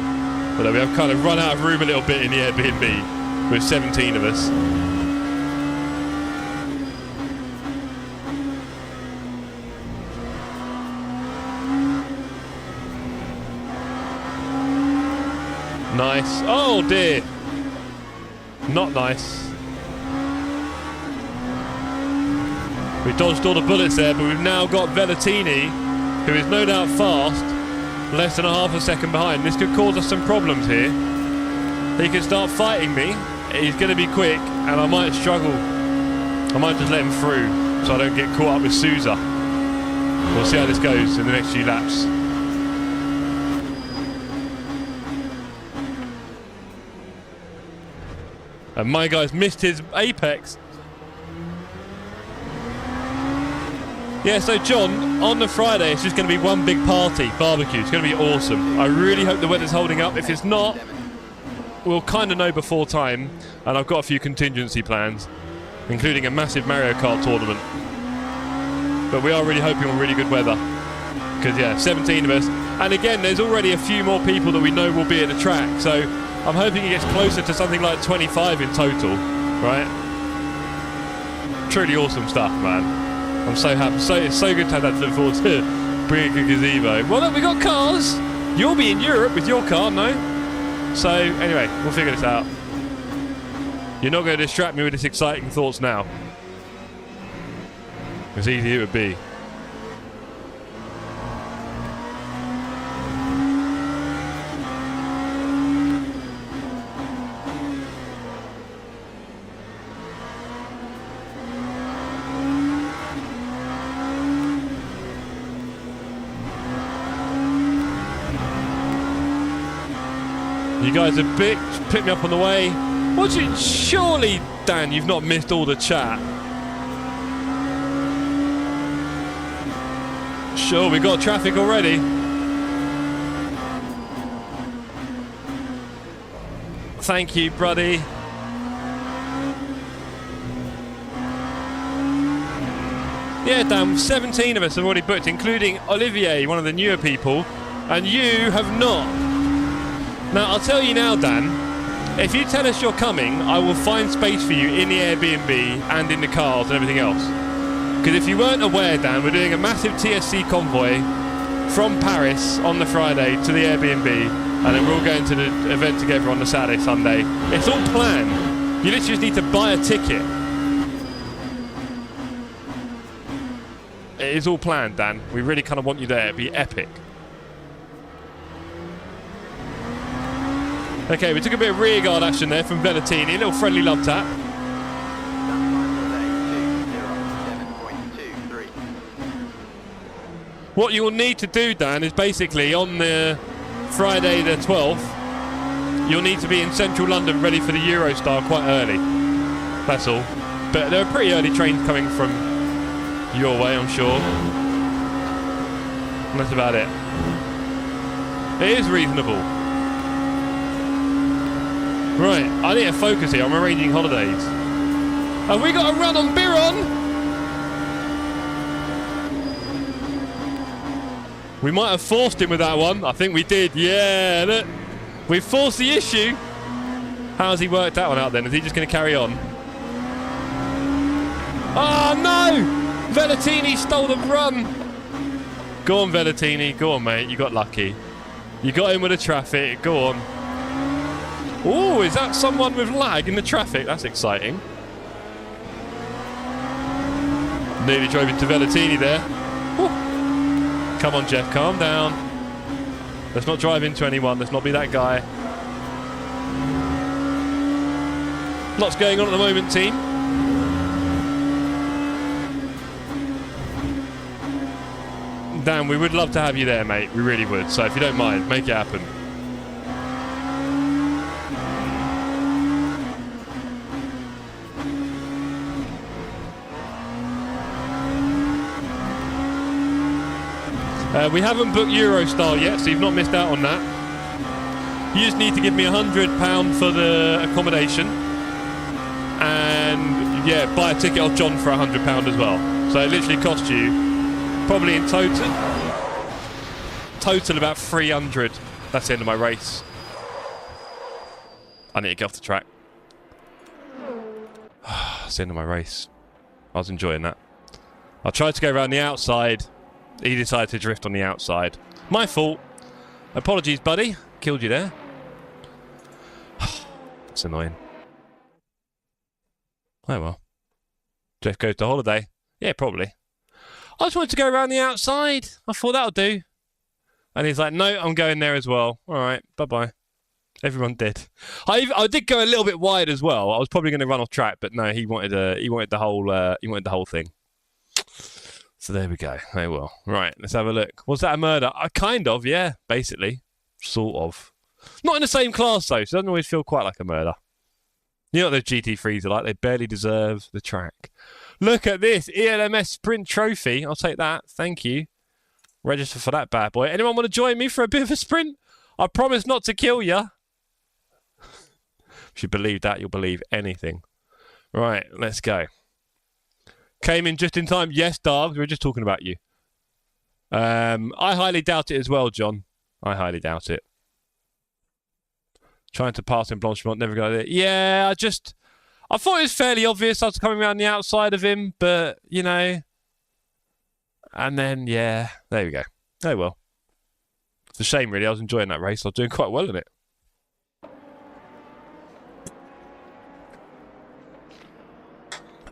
Although we have kind of run out of room a little bit in the Airbnb with 17 of us. Nice. Oh dear. Not nice. We dodged all the bullets there, but we've now got Vellatini, who is no doubt fast, less than a half a second behind. This could cause us some problems here. He could start fighting me. He's going to be quick, and I might struggle. I might just let him through, so I don't get caught up with Sousa. We'll see how this goes in the next few laps. And my guy's missed his apex. Yeah, so John, on the Friday, it's just going to be one big party, barbecue. It's going to be awesome. I really hope the weather's holding up. If it's not, we'll kind of know before time. And I've got a few contingency plans, including a massive Mario Kart tournament. But we are really hoping on really good weather. Because, yeah, 17 of us. And again, there's already a few more people that we know will be at the track. So I'm hoping it gets closer to something like 25 in total, right? Truly awesome stuff, man. I'm so happy. It's so good to have that to look forward to. Bring a gazebo. Well, look, we got cars. You'll be in Europe with your car, no? So, anyway, we'll figure this out. You're not going to distract me with this exciting thoughts now. As easy it would be. You guys have picked me up on the way. Surely, Dan, you've not missed all the chat. Sure, we got traffic already. Thank you, buddy. Yeah, Dan, 17 of us have already booked, including Olivier, one of the newer people, and you have not. Now, I'll tell you now, Dan, if you tell us you're coming, I will find space for you in the Airbnb and in the cars and everything else. Because if you weren't aware, Dan, we're doing a massive TSC convoy from Paris on the Friday to the Airbnb, and then we're all going to the event together on the Saturday, Sunday. It's all planned. You literally just need to buy a ticket. It is all planned, Dan. We really kind of want you there. It'd be epic. Okay, we took a bit of rear guard action there from Vellatini, a little friendly love tap. What you will need to do, Dan, is basically on the Friday the 12th, you'll need to be in central London ready for the Eurostar quite early. That's all. But there are pretty early trains coming from your way, I'm sure. And that's about it. It is reasonable. Right, I need to focus here. I'm arranging holidays. Have we got a run on Biron? We might have forced him with that one. I think we did. Yeah, look. We forced the issue. How's he worked that one out then? Is he just going to carry on? Oh, no! Vellatini stole the run. Go on, Vellatini. Go on, mate. You got lucky. You got in with the traffic. Go on. Oh, is that someone with lag in the traffic? That's exciting. Nearly drove into Vellatini there. Woo. Come on, Jeff, calm down. Let's not drive into anyone. Let's not be that guy. Lots going on at the moment, team. Dan, we would love to have you there, mate. We really would. So if you don't mind, make it happen. We haven't booked Eurostar yet, so you've not missed out on that. You just need to give me £100 for the accommodation. And, yeah, buy a ticket off John for £100 as well. So it literally cost you, probably in total about 300. That's the end of my race. I need to get off the track. That's the end of my race. I was enjoying that. I tried to go around the outside. He decided to drift on the outside. My fault. Apologies, buddy. Killed you there. That's annoying. Oh well. Jeff goes to holiday. Yeah, probably. I just wanted to go around the outside. I thought that'll do. And he's like, no, I'm going there as well. All right, bye-bye. Everyone did. I did go a little bit wide as well. I was probably going to run off track, but no, he wanted the whole thing. So there we go. Oh well. Right, let's have a look. Was that a murder? Kind of, yeah, basically. Sort of. Not in the same class, though, so it doesn't always feel quite like a murder. You know what those GT3s are like? They barely deserve the track. Look at this. ELMS Sprint Trophy. I'll take that. Thank you. Register for that bad boy. Anyone want to join me for a bit of a sprint? I promise not to kill ya. If you believe that, you'll believe anything. Right, let's go. Came in just in time. Yes, Darg, we were just talking about you. I highly doubt it as well, John. I highly doubt it. Trying to pass in Blanchimont, never got it. Yeah, I thought it was fairly obvious I was coming around the outside of him, but, you know. And then, yeah, there we go. Oh, well. It's a shame, really. I was enjoying that race. I was doing quite well in it.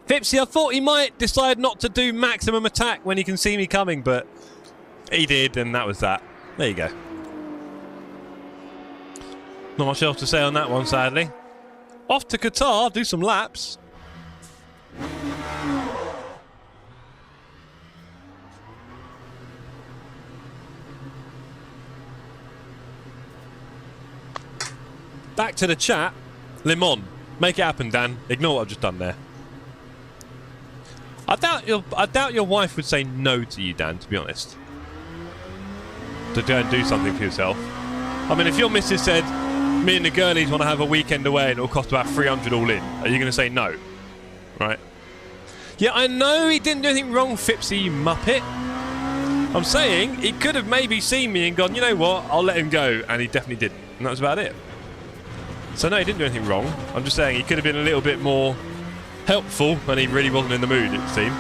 Fipsy, I thought he might decide not to do maximum attack when he can see me coming, but he did, and that was that. There you go. Not much else to say on that one, sadly. Off to Qatar, do some laps. Back to the chat. Limon. Make it happen, Dan. Ignore what I've just done there. I doubt your wife would say no to you, Dan, to be honest. To go and do something for yourself. I mean, if your missus said, me and the girlies want to have a weekend away and it'll cost about 300 all in, are you going to say no? Right? Yeah, I know he didn't do anything wrong, Fipsy, you muppet. I'm saying he could have maybe seen me and gone, you know what, I'll let him go, and he definitely didn't. And that was about it. So no, he didn't do anything wrong. I'm just saying he could have been a little bit more helpful when he really wasn't in the mood, it seemed.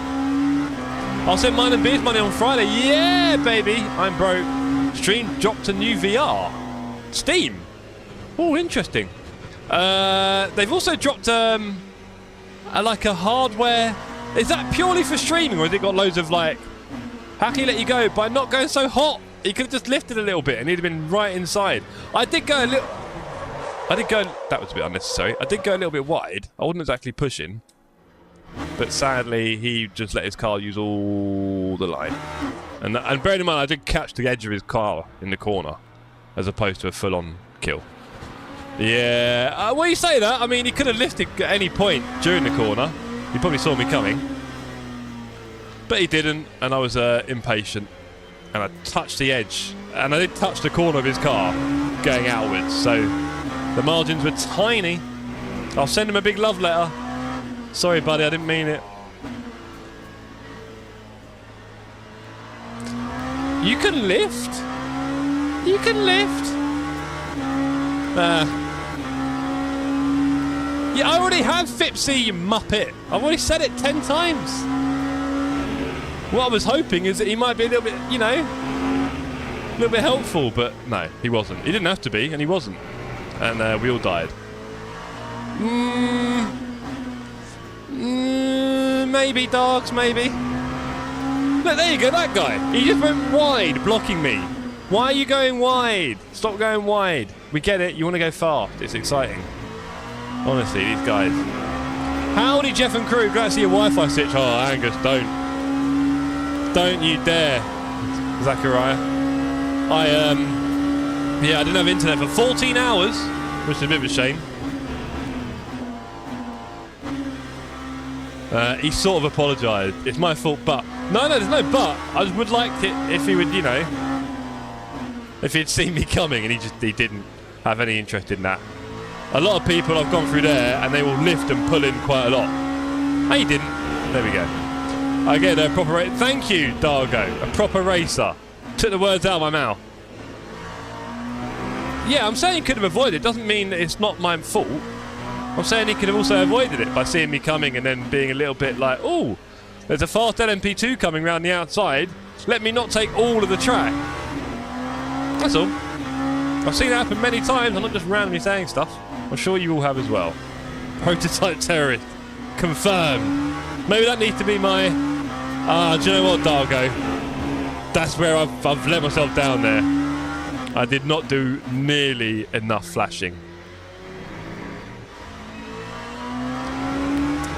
I'll send mine and Beer's money on Friday. Yeah, baby! I'm broke. Stream dropped a new VR. Steam. Oh, interesting. They've also dropped like a hardware. Is that purely for streaming, or has it got loads of like? How can he let you go by not going so hot? He could have just lifted a little bit, and he'd have been right inside. I did go a little. That was a bit unnecessary. I did go a little bit wide. I wasn't exactly pushing, but sadly he just let his car use all the line. And bearing in mind, I did catch the edge of his car in the corner, as opposed to a full-on kill. Yeah, well, you say that. I mean, he could have lifted at any point during the corner. He probably saw me coming. But he didn't, and I was impatient. And I touched the edge. And I did touch the corner of his car going outwards. So the margins were tiny. I'll send him a big love letter. Sorry, buddy, I didn't mean it. You can lift. You can lift. Yeah, I already have Fipsy, you muppet. I've already said it 10 times. What I was hoping is that he might be a little bit, you know, a little bit helpful, but no, he wasn't. He didn't have to be, and he wasn't. And we all died. Maybe, dogs, maybe. Look, there you go, that guy. He just went wide, blocking me. Why are you going wide? Stop going wide. We get it, you want to go fast. It's exciting. Honestly, these guys. Howdy, Jeff and crew. Glad to see your Wi-Fi switch. Oh, Angus, don't. Don't you dare. Zachariah. Yeah, I didn't have internet for 14 hours, which is a bit of a shame. He sort of apologised. It's my fault, but... No, there's no but. I would like it if he would, you know... If he'd seen me coming and he didn't have any interest in that. A lot of people I've gone through there and they will lift and pull in quite a lot. Hey, he didn't. There we go. I get a proper racer. Thank you, Dargo. A proper racer. Took the words out of my mouth. Yeah, I'm saying he could have avoided it. Doesn't mean that it's not my fault. I'm saying he could have also avoided it by seeing me coming and then being a little bit like, oh, there's a fast LMP2 coming round the outside. Let me not take all of the track. That's all. I've seen it happen many times. I'm not just randomly saying stuff. I'm sure you all have as well. Prototype terrorist. Confirmed. Maybe that needs to be my... do you know what, Dargo? That's where I've let myself down there. I did not do nearly enough flashing.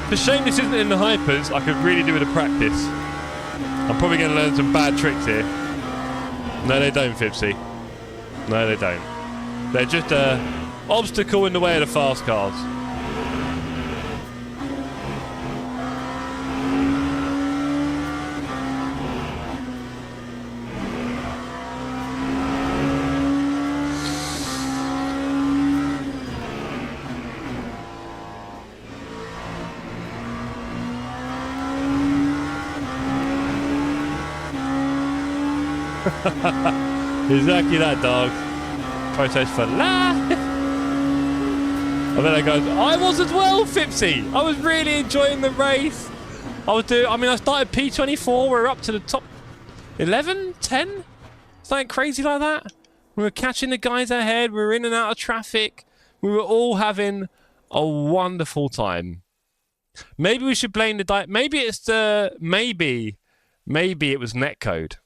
It's a shame this isn't in the hypers. I could really do with a practice. I'm probably going to learn some bad tricks here. No, they don't, Fipsy. No, they don't. They're just an obstacle in the way of the fast cars. Exactly that, dog. Photos for life. And then I go, I was as well, Fipsy. I was really enjoying the race. I started P24. We're up to the top 11, 10? Something crazy like that. We were catching the guys ahead. We were in and out of traffic. We were all having a wonderful time. Maybe we should blame the maybe it's the maybe it was netcode.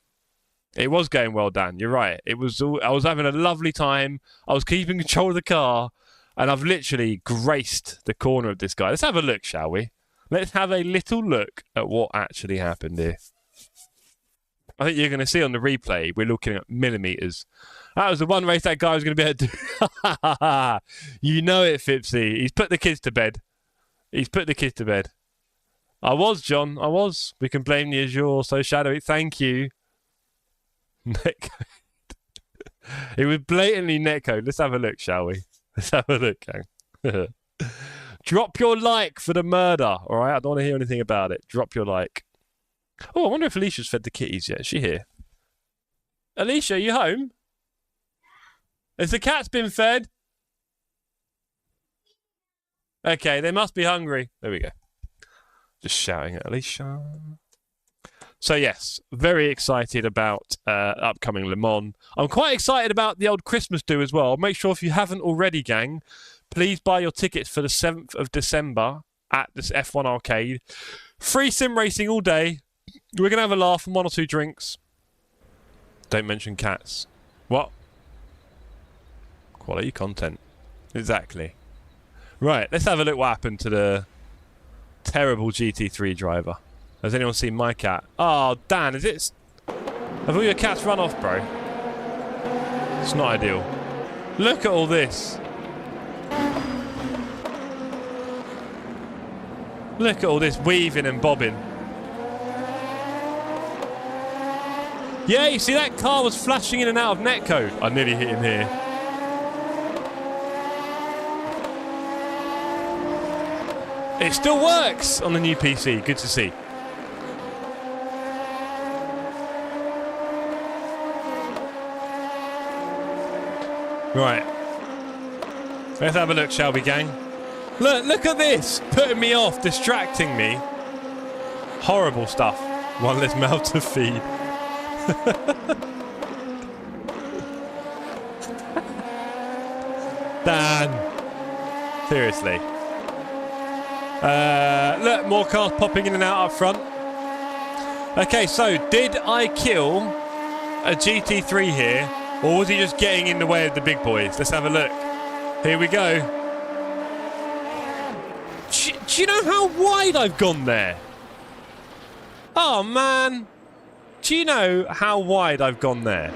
It was going well, Dan. You're right. I was having a lovely time. I was keeping control of the car, and I've literally graced the corner of this guy. Let's have a look, shall we? Let's have a little look at what actually happened here. I think you're going to see on the replay, we're looking at millimeters. That was the one race that guy was going to be able to do. You know it, Fipsy. He's put the kids to bed. He's put the kids to bed. I was, John. I was. We can blame the Azure, so shadowy. Thank you. Netcode. It was blatantly netcode. Let's have a look, shall we? Let's have a look, gang. Drop your like for the murder, all right? I don't want to hear anything about it. Drop your like. Oh, I wonder if Alicia's fed the kitties yet. Is she here? Alicia, you home? Has the cat's been fed? Okay, they must be hungry. There we go. Just shouting at Alicia. So yes, very excited about upcoming Le Mans. I'm quite excited about the old Christmas do as well. Make sure if you haven't already, gang, please buy your tickets for the 7th of December at this F1 arcade. Free sim racing all day. We're going to have a laugh and 1 or 2 drinks. Don't mention cats. What? Quality content. Exactly. Right, let's have a look what happened to the terrible GT3 driver. Has anyone seen my cat? Oh, Dan, is it... Have all your cats run off, bro? It's not ideal. Look at all this. Look at all this weaving and bobbing. Yeah, you see that car was flashing in and out of netcode. I nearly hit him here. It still works on the new PC. Good to see. Right. Let's have a look, shall we, gang? Look at this. Putting me off, distracting me. Horrible stuff. One less mouth to feed. Dan. Seriously. Look, more cars popping in and out up front. Okay, so did I kill a GT3 here, or was he just getting in the way of the big boys? Let's have a look. Here we go. Do you know how wide I've gone there? Oh, man. Do you know how wide I've gone there?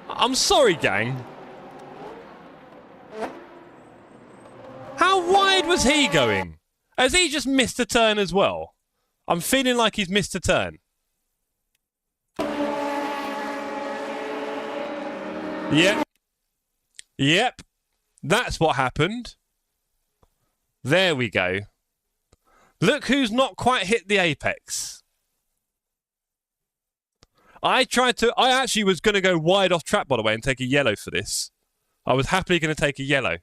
I'm sorry, gang. How wide was he going? Has he just missed a turn as well? I'm feeling like he's missed a turn. Yep. Yep. That's what happened. There we go. Look who's not quite hit the apex. I actually was going to go wide off track, by the way, and take a yellow for this. I was happily going to take a yellow.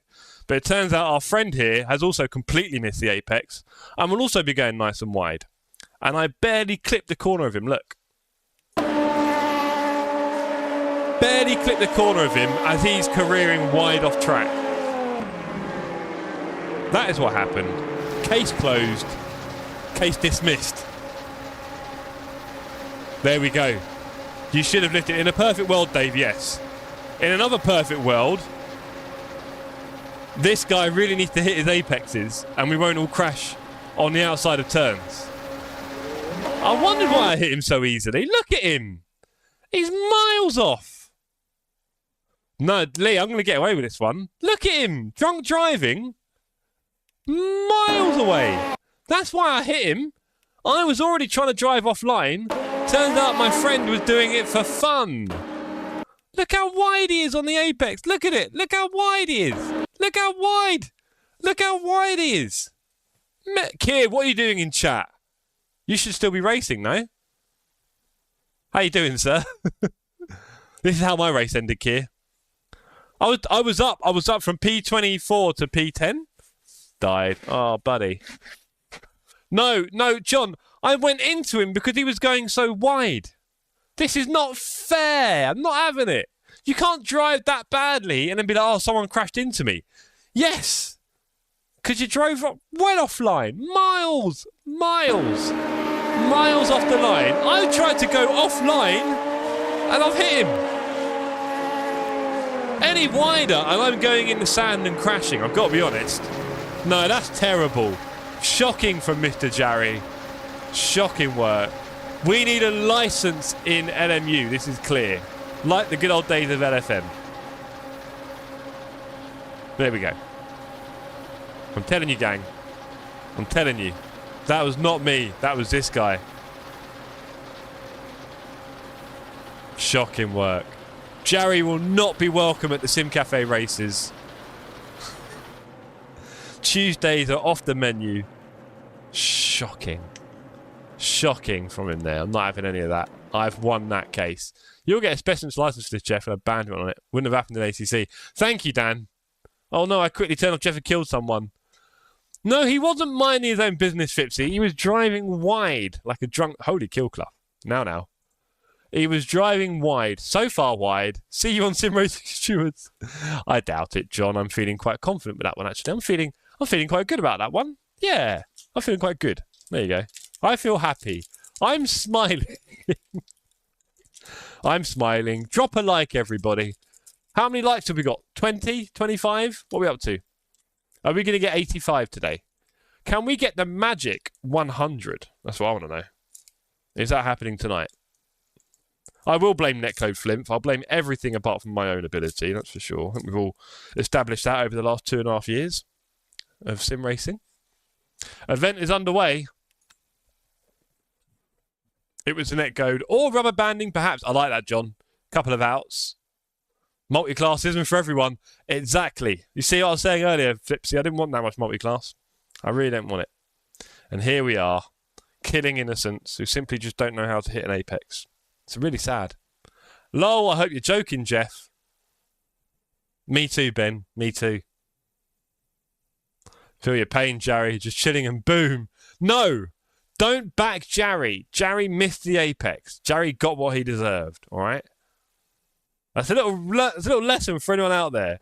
But it turns out our friend here has also completely missed the apex and will also be going nice and wide. And I barely clipped the corner of him, look. Barely clipped the corner of him as he's careering wide off track. That is what happened. Case closed. Case dismissed. There we go. You should have lifted it. In a perfect world, Dave, yes. In another perfect world, this guy really needs to hit his apexes and we won't all crash on the outside of turns. I wondered why I hit him so easily. Look at him. He's miles off. No, Lee, I'm going to get away with this one. Look at him. Drunk driving. Miles away. That's why I hit him. I was already trying to drive offline. Turns out my friend was doing it for fun. Look how wide he is on the apex. Look at it. Look how wide he is. Look how wide. Look how wide he is. Kier, what are you doing in chat? You should still be racing, no? How you doing, sir? This is how my race ended, Keir. I was up from P24 to P10. Died. Oh, buddy. No, John. I went into him because he was going so wide. This is not fair. I'm not having it. You can't drive that badly and then be like, oh, someone crashed into me. Yes. Because you drove well offline. Miles off the line. I tried to go offline and I've hit him. Any wider and I'm going in the sand and crashing. I've got to be honest. No, that's terrible. Shocking from Mr. Jarry. Shocking work. We need a license in LMU. This is clear. Like the good old days of LFM. There we go. I'm telling you, gang. I'm telling you. That was not me. That was this guy. Shocking work. Jarry will not be welcome at the Sim Cafe races. Tuesdays are off the menu. Shocking. Shocking from him there. I'm not having any of that. I've won that case. You'll get a specialist license for this, Jeff, and a bandit on it. Wouldn't have happened in ACC. Thank you, Dan. Oh, no, I quickly turned off Jeff and killed someone. No, he wasn't minding his own business, Fipsy. He was driving wide like a drunk... Holy kill club. Now. He was driving wide. So far wide. See you on Sim Racing Stewards. I doubt it, John. I'm feeling quite confident with that one, actually. I'm feeling quite good about that one. Yeah, I'm feeling quite good. There you go. I feel happy. I'm smiling. I'm smiling. Drop a like, everybody. How many likes have we got? 20? 25? What are we up to? Are we going to get 85 today? Can we get the magic 100? That's what I want to know. Is that happening tonight? I will blame Netcode Flimp. I'll blame everything apart from my own ability, that's for sure. I think we've all established that over the last 2.5 years of sim racing. Event is underway. It was the Netcode or rubber banding, perhaps. I like that, John. Couple of outs. Multi-classism for everyone. Exactly. You see what I was saying earlier, Flipsy? I didn't want that much multi-class. I really don't want it. And here we are, killing innocents who simply just don't know how to hit an apex. It's really sad. Lol, I hope you're joking, Jeff. Me too, Ben. Me too. Feel your pain, Jarry. Just chilling and boom. No! Don't back Jarry. Jarry missed the apex. Jarry got what he deserved, all right? That's a little lesson for anyone out there.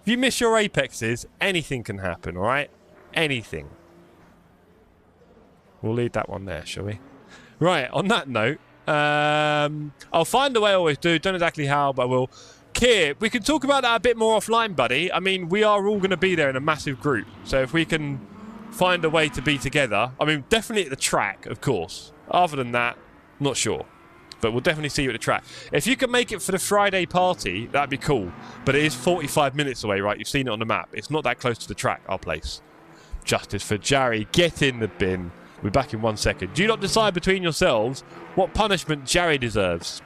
If you miss your apexes, anything can happen, all right? Anything. We'll leave that one there, shall we? Right, on that note, I'll find a way I always do. Don't exactly how, but I will. Keir, we can talk about that a bit more offline, buddy. I mean, we are all going to be there in a massive group. So if we can find a way to be together. I mean, definitely at the track, of course. Other than that, not sure. But we'll definitely see you at the track. If you can make it for the Friday party, that'd be cool. But it is 45 minutes away, right? You've seen it on the map. It's not that close to the track, our place. Justice for Jarry. Get in the bin. We're back in 1 second. Do not decide between yourselves what punishment Jarry deserves.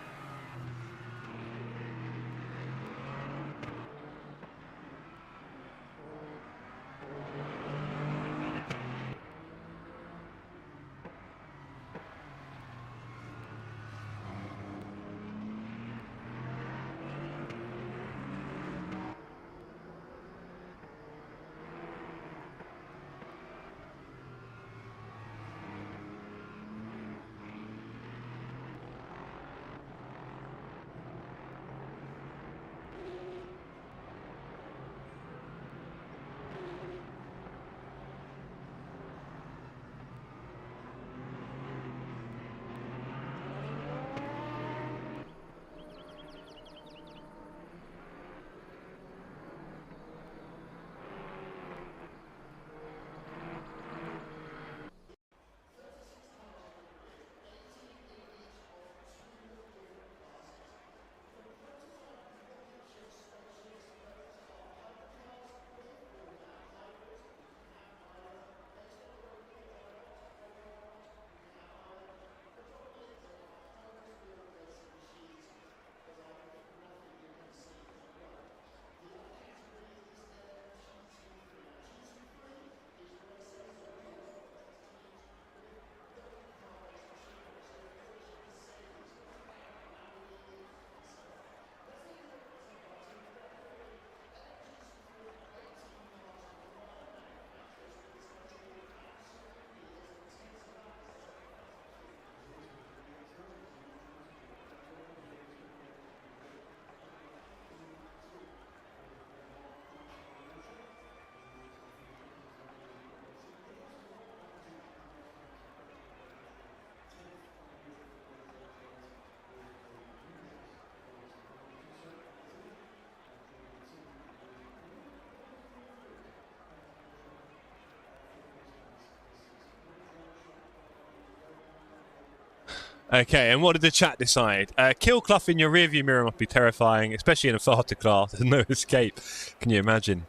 Okay, and what did the chat decide? Kill Clough in your rearview mirror must be terrifying, especially in a farter class. There's no escape. Can you imagine?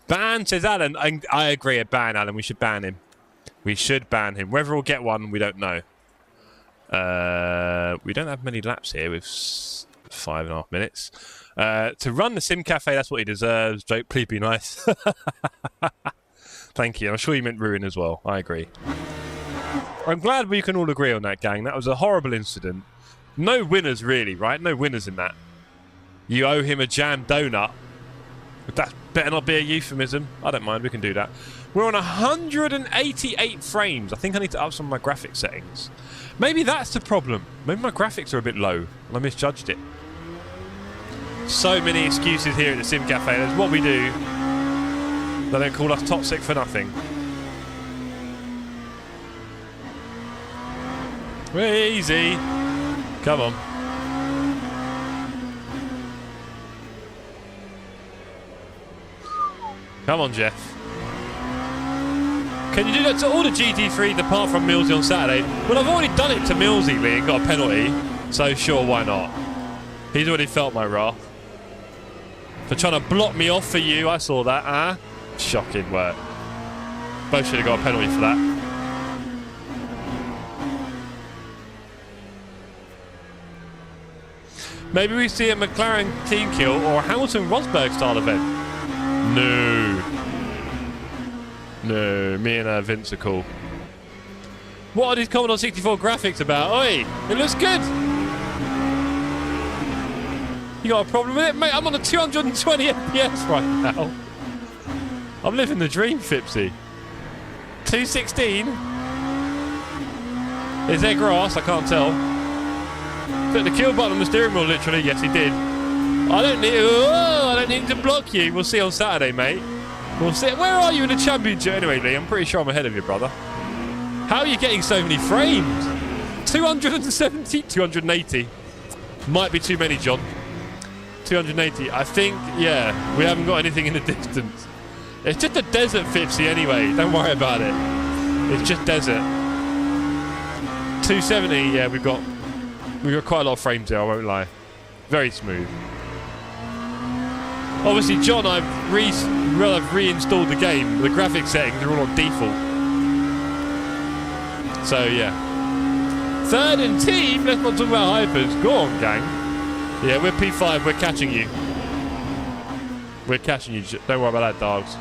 Ban, says Alan. I agree, a ban, Alan. We should ban him. We should ban him. Whether we'll get one, we don't know. We don't have many laps here with 5.5 minutes. To run the Sim Cafe, that's what he deserves. Joke, please be nice. Thank you. I'm sure you meant ruin as well. I agree. I'm glad we can all agree on that, gang. That was a horrible incident. No winners, really, right? No winners in that. You owe him a jam donut. That better not be a euphemism. I don't mind. We can do that. We're on 188 frames. I think I need to up some of my graphics settings. Maybe that's the problem. Maybe my graphics are a bit low and I misjudged it. So many excuses here at the Sim Cafe. That's what we do. They don't call us toxic for nothing. Easy. Come on. Come on, Jeff. Can you do that to all the GT3s apart from Millsy on Saturday? Well, I've already done it to Millsy, Lee, and got a penalty. So, sure, why not? He's already felt my wrath. For trying to block me off for you, I saw that, huh? Shocking work. Both should have got a penalty for that. Maybe we see a McLaren team kill or a Hamilton-Rosberg style event. No, me and Vince are cool. What are these Commodore 64 graphics about? Oi, it looks good. You got a problem with it? Mate, I'm on a 220 FPS right now. I'm living the dream, Fipsy. 216? Is there grass? I can't tell. Put the kill button on the steering wheel, literally. Yes, he did. I don't need to block you. We'll see on Saturday, mate. We'll see. Where are you in the championship anyway, Lee? I'm pretty sure I'm ahead of you, brother. How are you getting so many frames? 270, 280. Might be too many, John. 280. I think, yeah, we haven't got anything in the distance. It's just a desert, Fipsy, anyway. Don't worry about it. It's just desert. 270, yeah, we've got quite a lot of frames here, I won't lie. Very smooth. Obviously, John, I've reinstalled the game. The graphics settings are all on default. So, yeah. Third in team. Let's not talk about hypers. Go on, gang. Yeah, we're P5. We're catching you. We're catching you. Don't worry about that, dogs.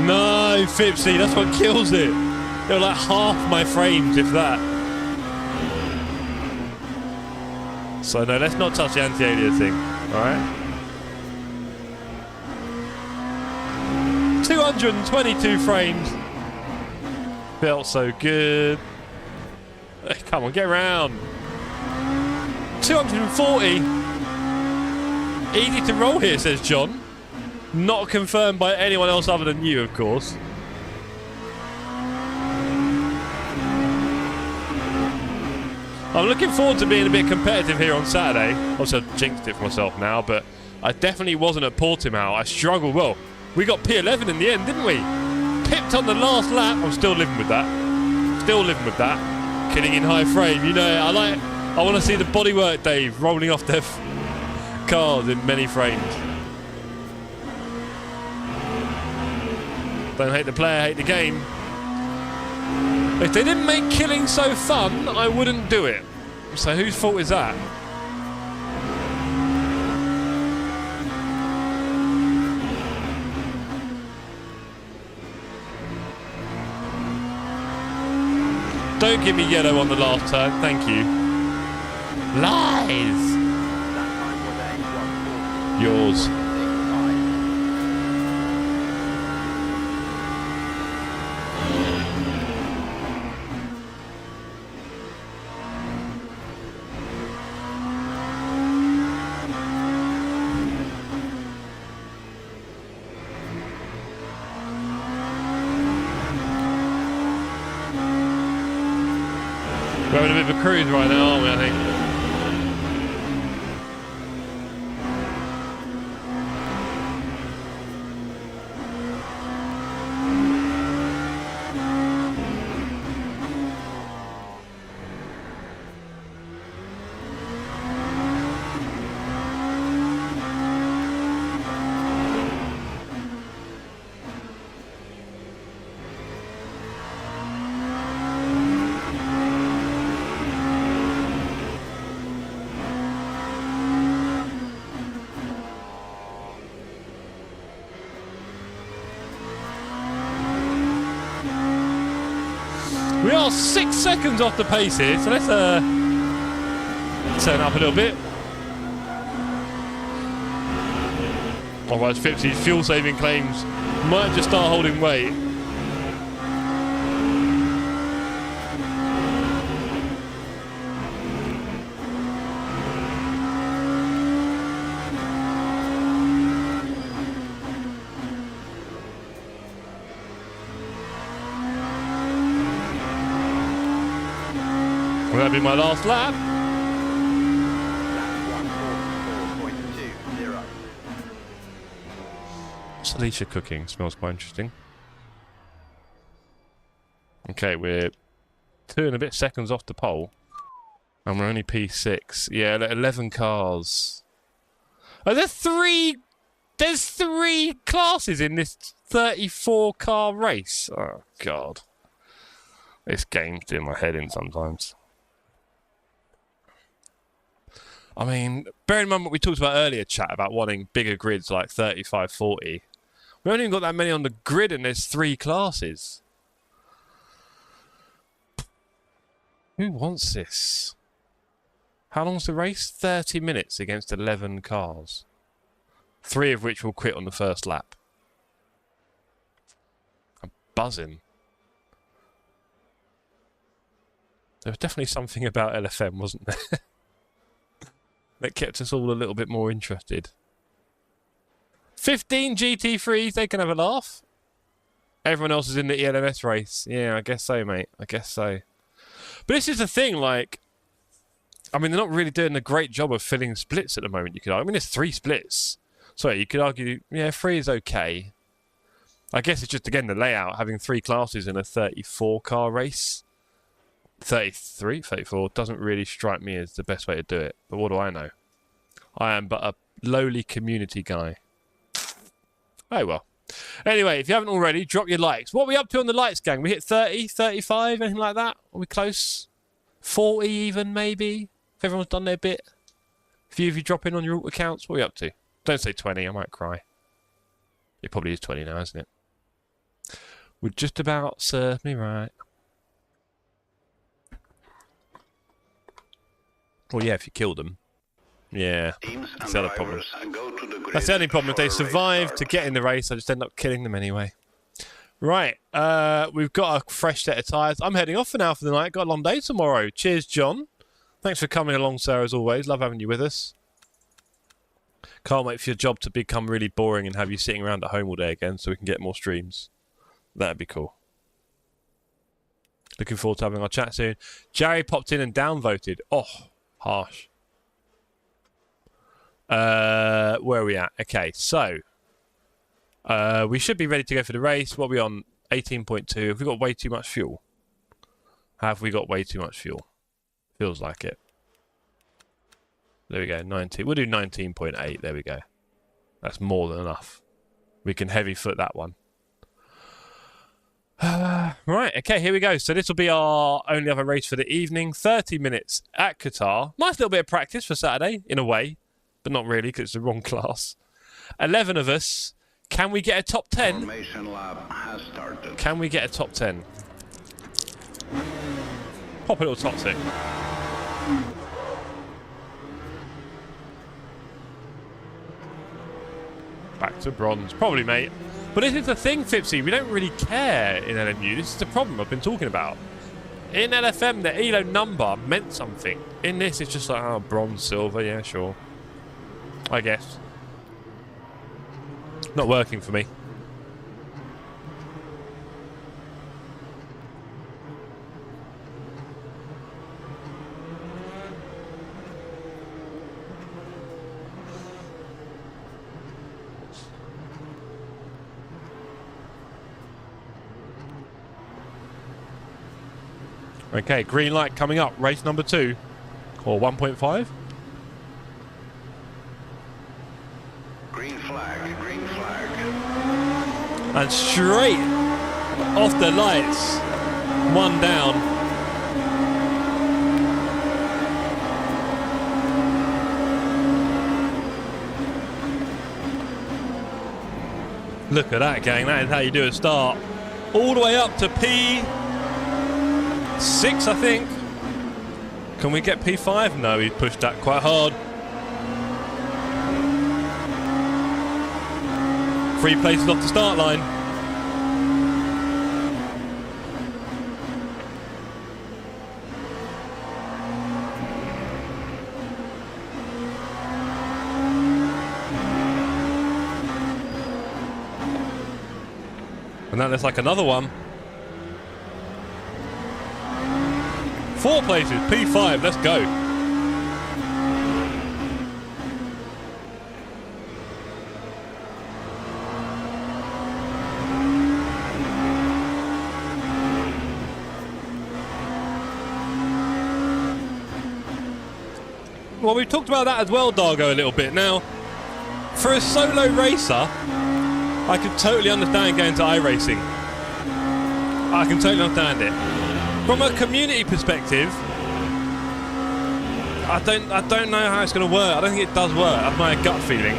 No, Fipsy, that's what kills it. They're like half my frames, if that. So no, let's not touch the anti-alias thing, alright? 222 frames. Felt so good. Come on, get around. 240. Easy to roll here, says John. Not confirmed by anyone else other than you, of course. I'm looking forward to being a bit competitive here on Saturday. Also, I jinxed it for myself now, but I definitely wasn't at Portimao. I struggled. Well, we got P11 in the end, didn't we? Pipped on the last lap. I'm still living with that. Still living with that. Killing in high frame. You know, I want to see the bodywork, Dave, rolling off their cars in many frames. Don't hate the player, hate the game. If they didn't make killing so fun, I wouldn't do it. So whose fault is that? Don't give me yellow on the last turn, thank you. Lies! Yours. We're having a bit of a cruise right now, aren't we, I think? We are 6 seconds off the pace here, so let's turn up a little bit. Otherwise, Fipsy's fuel-saving claims might just start holding weight. Will that be my last lap? What's Alicia cooking? Smells quite interesting. Okay, we're 2 and a bit seconds off the pole. And we're only P6. Yeah, 11 cars. Oh, there's three classes in this 34 car race. Oh, God. This game's doing my head in sometimes. I mean, bear in mind what we talked about earlier, chat, about wanting bigger grids like 35, 40. We haven't even got that many on the grid and there's 3 classes. Who wants this? How long's the race? 30 minutes against 11 cars. 3 of which will quit on the first lap. I'm buzzing. There was definitely something about LFM, wasn't there? That kept us all a little bit more interested. 15 GT3s, they can have a laugh. Everyone else is in the ELMS race. Yeah, I guess so, mate. I guess so. But this is the thing, like... I mean, they're not really doing a great job of filling splits at the moment, you could argue. I mean, there's 3 splits. Sorry, you could argue, yeah, 3 is okay. I guess it's just, again, the layout, having 3 classes in a 34-car race. 33, 34 doesn't really strike me as the best way to do it. But what do I know? I am but a lowly community guy. Oh, well. Anyway, if you haven't already, drop your likes. What are we up to on the likes, gang? We hit 30, 35, anything like that? Are we close? 40 even, maybe? If everyone's done their bit? A few of you drop in on your alt accounts, what are we up to? Don't say 20, I might cry. It probably is 20 now, isn't it? Would just about serve me right. Well, yeah, if you killed them. Yeah, that's the other problem. That's the only problem. If they survive to get in the race, I just end up killing them anyway. Right, we've got a fresh set of tyres. I'm heading off for now for the night. Got a long day tomorrow. Cheers, John. Thanks for coming along, sir, as always. Love having you with us. Can't wait for your job to become really boring and have you sitting around at home all day again so we can get more streams. That'd be cool. Looking forward to having our chat soon. Jerry popped in and downvoted. Oh, harsh. Where are we at? Okay, so we should be ready to go for the race. What are we on? 18.2. Have we got way too much fuel? Have we got way too much fuel? Feels like it. There we go, 19. We'll do 19.8. There we go. That's more than enough. We can heavy foot that one. Right, okay, here we go. So this will be our only other race for the evening. 30 minutes at Qatar. Nice little bit of practice for Saturday, in a way. But not really, because it's the wrong class. 11 of us. Can we get a top 10? Formation lab has started. Can we get a top 10? Pop a little toxic. Back to bronze. Probably, mate. But this is the thing, Fipsy. We don't really care in LMU. This is the problem I've been talking about. In LFM, the ELO number meant something. In this, it's just like, oh, bronze, silver. Yeah, sure. I guess. Not working for me. Okay, green light coming up. Race number 2. Or 1.5. Green flag, green flag. And straight off the lights. 1 down. Look at that, gang. That is how you do a start. All the way up to P. 6, I think. Can we get P5? No, he pushed that quite hard. 3 places off the start line. And that looks like another one. 4 places, P5, let's go. Well, we've talked about that as well, Dargo, a little bit. Now, for a solo racer, I can totally understand going to iRacing. I can totally understand it. From a community perspective, I don't know how it's going to work. I don't think it does work. That's my gut feeling.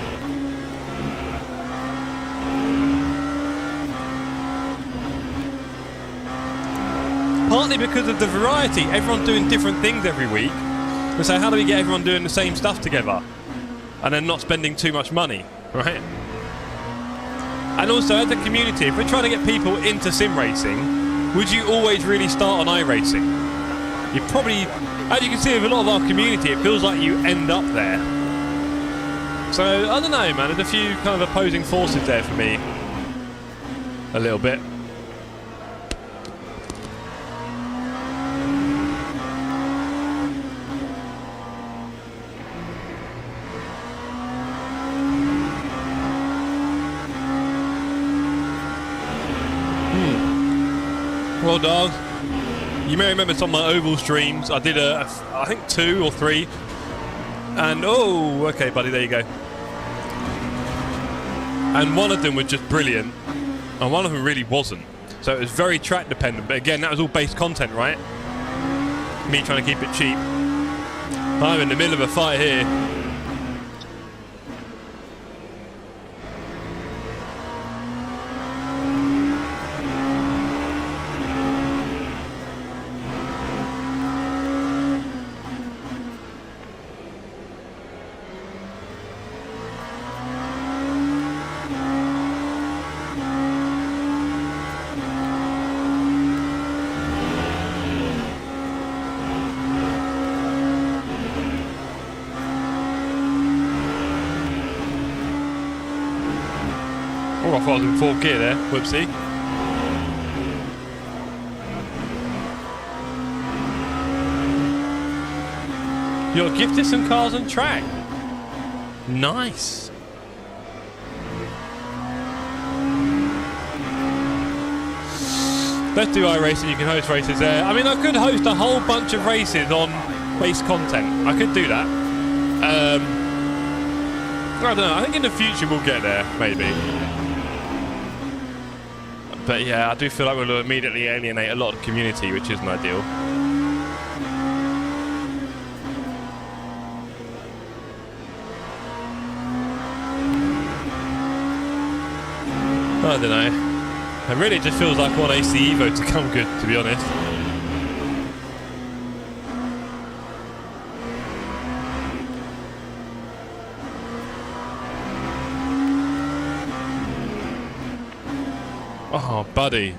Partly because of the variety. Everyone's doing different things every week. And so how do we get everyone doing the same stuff together? And then not spending too much money, right? And also, as a community, if we're trying to get people into sim racing, would you always really start on iRacing? You probably, as you can see with a lot of our community, it feels like you end up there. So, I don't know, man. There's a few kind of opposing forces there for me. A little bit. Well, dogs, you may remember some of my oval streams. I did I think 2 or 3. And, oh, okay, buddy, there you go. And one of them was just brilliant. And one of them really wasn't. So it was very track dependent. But again, that was all base content, right? Me trying to keep it cheap. I'm in the middle of a fight here. Oh, I thought I was in 4th gear there. Whoopsie. You're gifted some cars on track. Nice. Let's do iRacing. You can host races there. I mean, I could host a whole bunch of races on base content. I could do that. I don't know. I think in the future we'll get there, maybe. But yeah, I do feel like we'll immediately alienate a lot of community, which isn't ideal. I don't know. It really just feels like I want AC Evo to come good, to be honest. Oh, buddy.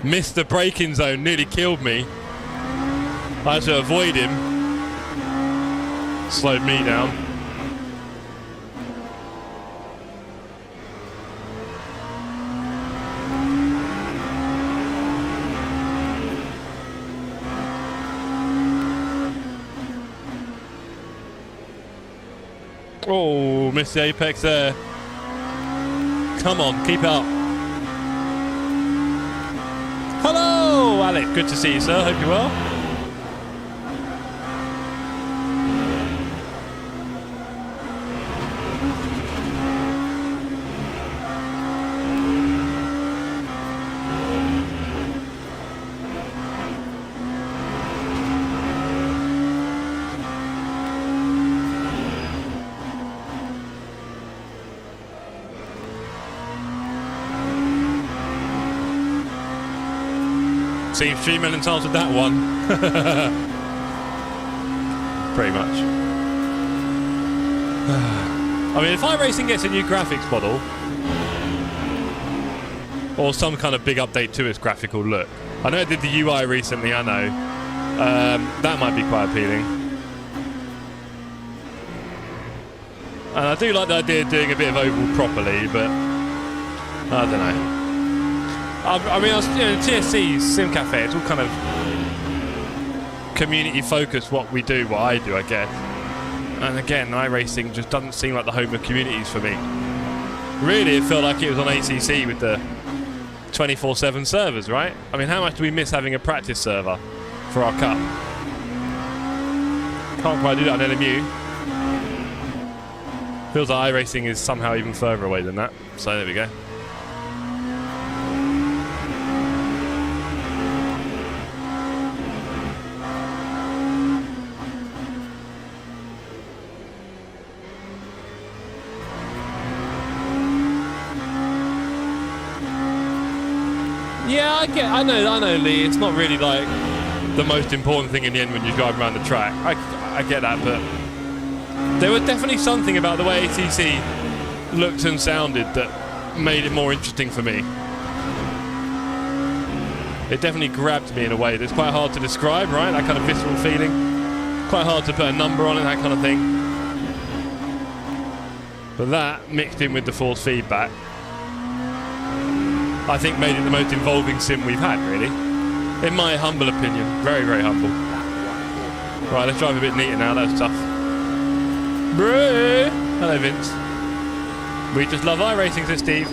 Missed the braking zone, nearly killed me. I had to avoid him. Slowed me down. Oh, missed the apex there. Come on, keep up. Hello, Alec. Good to see you, sir. Hope you're well. Seen stream million times with that one. Pretty much. I mean, if iRacing gets a new graphics model, or some kind of big update to its graphical look. I know it did the UI recently, I know. That might be quite appealing. And I do like the idea of doing a bit of oval properly, but I don't know. I mean, TSC, Sim Cafe, it's all kind of community focused, what we do, what I do, I guess. And again, iRacing just doesn't seem like the home of communities for me. Really, it felt like it was on ACC with the 24/7 servers, right? I mean, how much do we miss having a practice server for our cup? Can't quite do that on LMU. Feels like iRacing is somehow even further away than that. So there we go. Yeah, I know, Lee. It's not really like the most important thing in the end when you drive around the track. I get that, but there was definitely something about the way ACC looked and sounded that made it more interesting for me. It definitely grabbed me in a way that's quite hard to describe, right? That kind of visceral feeling. Quite hard to put a number on it, that kind of thing. But that, mixed in with the force feedback, I think made it the most involving sim we've had, really. In my humble opinion. Very, very humble. Right, let's drive a bit neater now. That was tough. Bro! Hello, Vince. We just love iRacing, says Steve.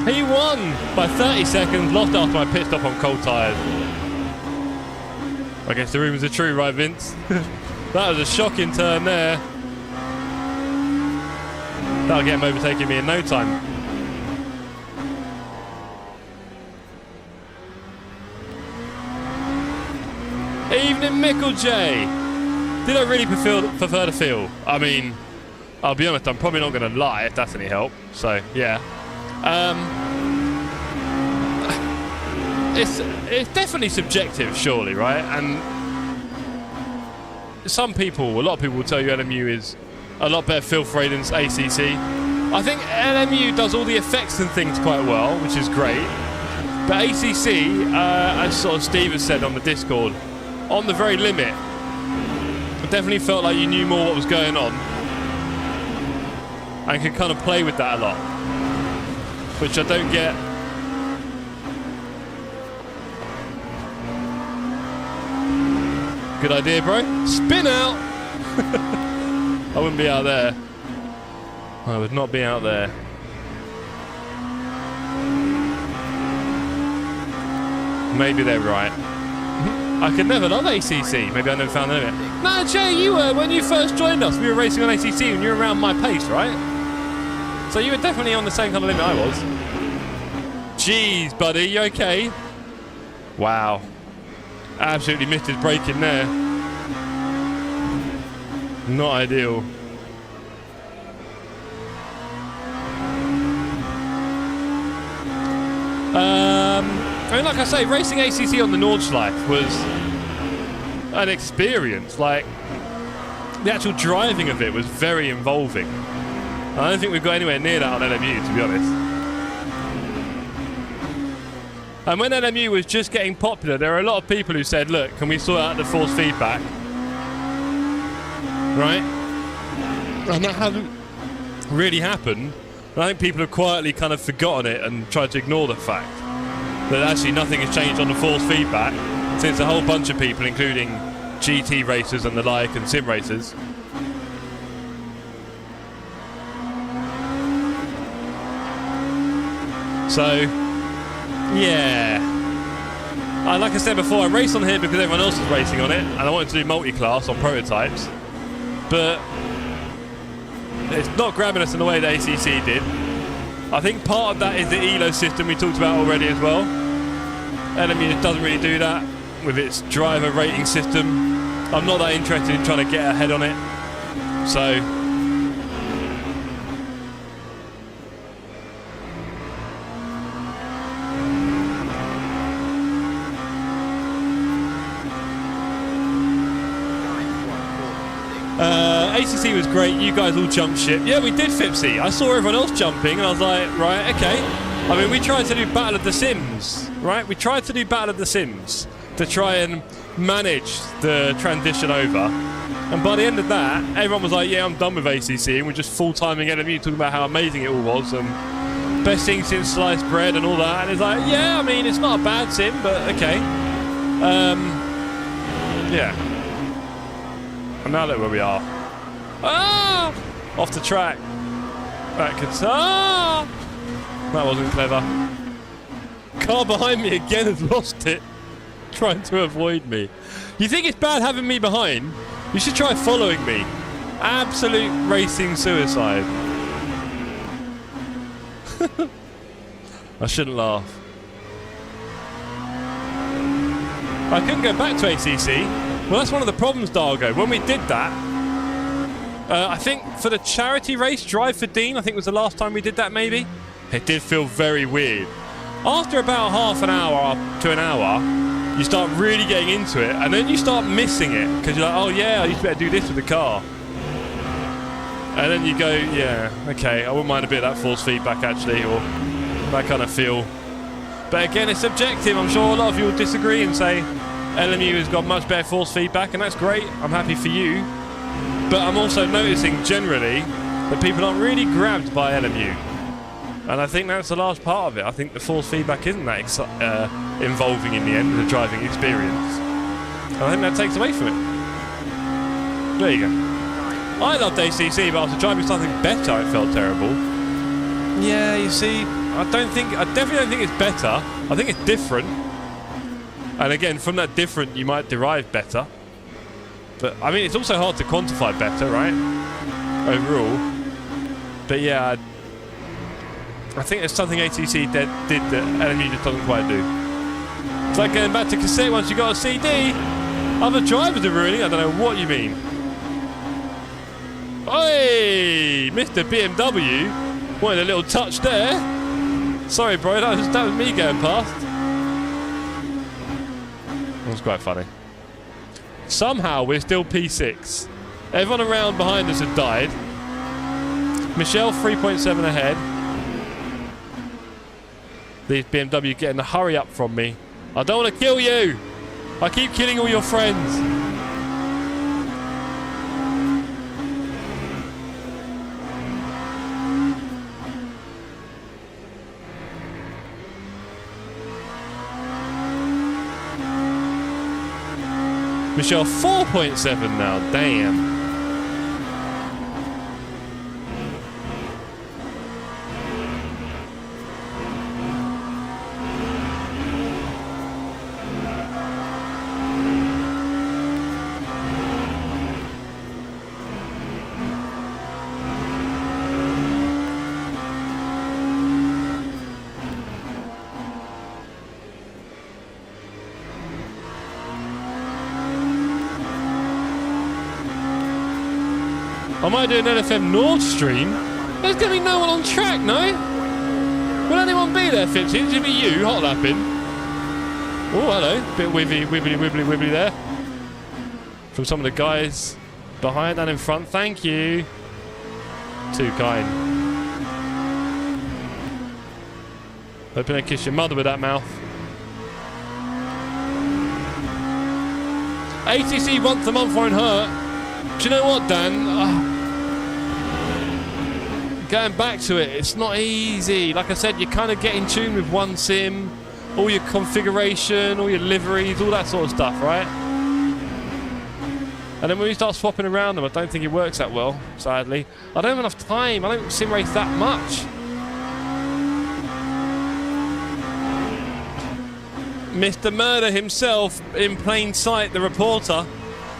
He won by 30 seconds, lost after my pit stop on cold tyres. I guess the rumours are true, right, Vince? That was a shocking turn there. That'll get him overtaking me in no time. Evening, Mickle J. Did I really prefer the feel? I mean, I'll be honest, I'm probably not going to lie if that's any help. So, yeah. It's definitely subjective, surely, right? And a lot of people will tell you LMU is a lot better feel for than ACC. I think LMU does all the effects and things quite well, which is great. But ACC, as sort of Steve has said on the Discord, on the very limit, it definitely felt like you knew more what was going on and could kind of play with that a lot, which I don't get. Good idea, bro. Spin out! I wouldn't be out there. I would not be out there. Maybe they're right. I could never love ACC. Maybe I never found the limit. No, Jay, you were, when you first joined us, we were racing on ACC and you were around my pace, right? So you were definitely on the same kind of limit I was. Jeez, buddy, you okay? Wow. Absolutely missed his braking there. Not ideal. I mean, like I say, racing ACC on the Nordschleife was an experience. Like, the actual driving of it was very involving. I don't think we've got anywhere near that on LMU, to be honest. And when LMU was just getting popular, there were a lot of people who said, look, can we sort out the force feedback? Right? And that hasn't really happened. And I think people have quietly kind of forgotten it and tried to ignore the fact that actually nothing has changed on the force feedback since a whole bunch of people, including GT racers and the like and sim racers, so yeah, like I said before, I race on here because everyone else is racing on it and I wanted to do multi-class on prototypes, but it's not grabbing us in the way that ACC did. I think part of that is the ELO system we talked about already as well. LMU just doesn't really do that with its driver rating system. I'm not that interested in trying to get ahead on it. So ACC was great. You guys all jumped ship. Yeah, we did, Fipsy. I saw everyone else jumping, and I was like, right, okay. I mean, we tried to do Battle of the Sims, right? We tried to do Battle of the Sims to try and manage the transition over. And by the end of that, everyone was like, yeah, I'm done with ACC, and we're just full-timing LMU, talking about how amazing it all was, and best thing since sliced bread and all that. And it's like, yeah, I mean, it's not a bad sim, but okay. Yeah. And now look where we are. Ah! Off the track. That wasn't clever. Car behind me again has lost it. Trying to avoid me. You think it's bad having me behind? You should try following me. Absolute racing suicide. I shouldn't laugh. I couldn't go back to ACC. Well, that's one of the problems, Dargo. When we did that, I think for the charity race, Drive for Dean, I think was the last time we did that, maybe. It did feel very weird. After about half an hour to an hour, you start really getting into it, and then you start missing it, because you're like, oh yeah, I used to be able to do this with the car. And then you go, yeah, okay, I wouldn't mind a bit of that force feedback, actually, or that kind of feel. But again, it's subjective. I'm sure a lot of you will disagree and say LMU has got much better force feedback, and that's great. I'm happy for you. But I'm also noticing generally that people aren't really grabbed by LMU. And I think that's a large part of it. I think the force feedback isn't that involving in the end of the driving experience. And I think that takes away from it. There you go. I loved ACC, but after driving something better, it felt terrible. Yeah, you see, I definitely don't think it's better. I think it's different. And again, from that different, you might derive better. But, I mean, it's also hard to quantify better, right? Overall. But, yeah, I think there's something ACC did that LMU just doesn't quite do. It's like going back to cassette once you got a CD. Other drivers are ruining. I don't know what you mean. Hey, Mr. BMW. Wanted a little touch there. Sorry, bro. That was me going past. That was quite funny. Somehow we're still P6. Everyone around behind us had died. Michelle 3.7 ahead. These BMW getting the hurry up from me. I don't want to kill you. I keep killing all your friends. Michelle 4.7 now, damn. I might do an LFM Nord stream. There's going to be no one on track, no? Will anyone be there, Fitzy? It's going to be you, hot lapping. Oh, hello. Bit wibbly there. From some of the guys behind and in front. Thank you. Too kind. Hoping I kiss your mother with that mouth. ATC once a month won't hurt. Do you know what, Dan? Going back to it, it's not easy. Like I said, you kind of get in tune with one sim, all your configuration, all your liveries, all that sort of stuff, right? And then when you start swapping around them, I don't think it works that well, sadly. I don't have enough time. I don't sim race that much. Mr. Murder himself, in plain sight, the reporter.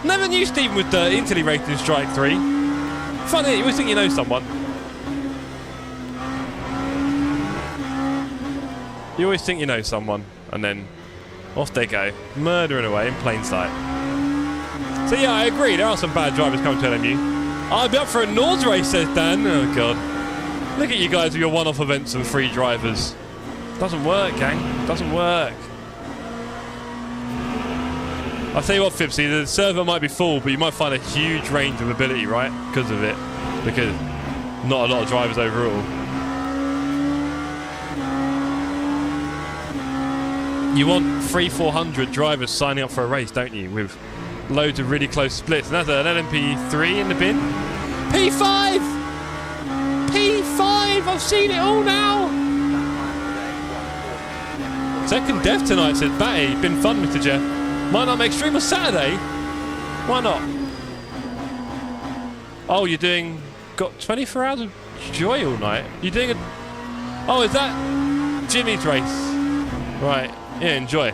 Never knew Stephen was dirty until he raced in Strike 3. Funny, you always think you know someone. You always think you know someone, and then Off they go, murdering away in plain sight. So yeah, I agree, there are some bad drivers coming to LMU. I'll be up for a Nords race, says Dan. Oh god. Look at you guys with your one-off events and free drivers. Doesn't work, gang. Doesn't work. I'll tell you what, Fibsy, the server might be full, but you might find a huge range of ability, right? Because of it. Because not a lot of drivers overall. You want 300-400 drivers signing up for a race, don't you? With loads of really close splits. And that's an LMP3 in the bin. P5! P5! I've seen it all now! Second death tonight, says Batty. Been fun, Mr. Jeff. Might not make stream on Saturday? Why not? Oh, you're doing... Got 24 hours of joy all night? You're doing a... Oh, is that Jimmy's race? Right. Yeah, enjoy.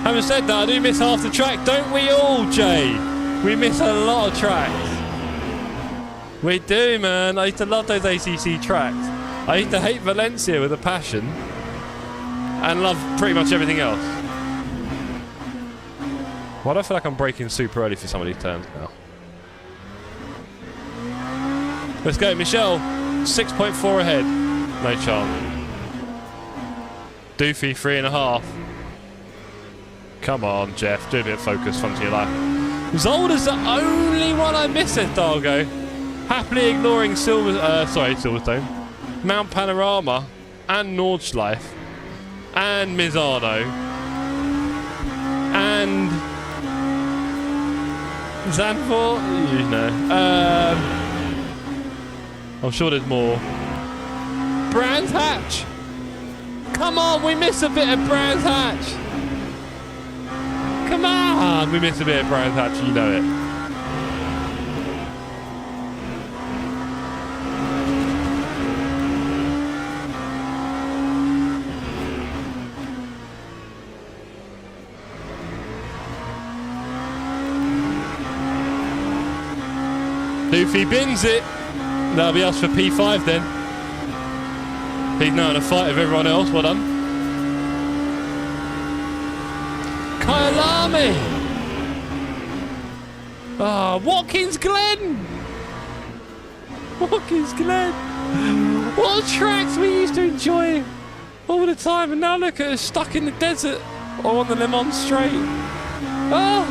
Having said that, I do miss half the track. Don't we all, Jay? We miss a lot of tracks. We do, man. I used to love those ACC tracks. I used to hate Valencia with a passion and love pretty much everything else. Why do I feel like I'm braking super early for some of these turns now? Let's go, Michelle. 6.4 ahead. No chance. Doofy, 3.5. Come on, Jeff. Do a bit of focus, fun to your life. Zolder's the only one I miss, says Dargo. Happily ignoring Silverstone, Mount Panorama, and Nordschleife, and Mizano, and Zandvoort, you know. I'm sure there's more. Brands Hatch! Come on, we miss a bit of Brands Hatch! Come on, we miss a bit of Brands Hatch, you know it. Doofy bins it. That'll be us for P5 then. He's now in a fight with everyone else. Well done. Kyalami. Ah, Watkins Glen. Watkins Glen. What tracks we used to enjoy all the time, and now look at us stuck in the desert or on the Le Mans Straight. Oh,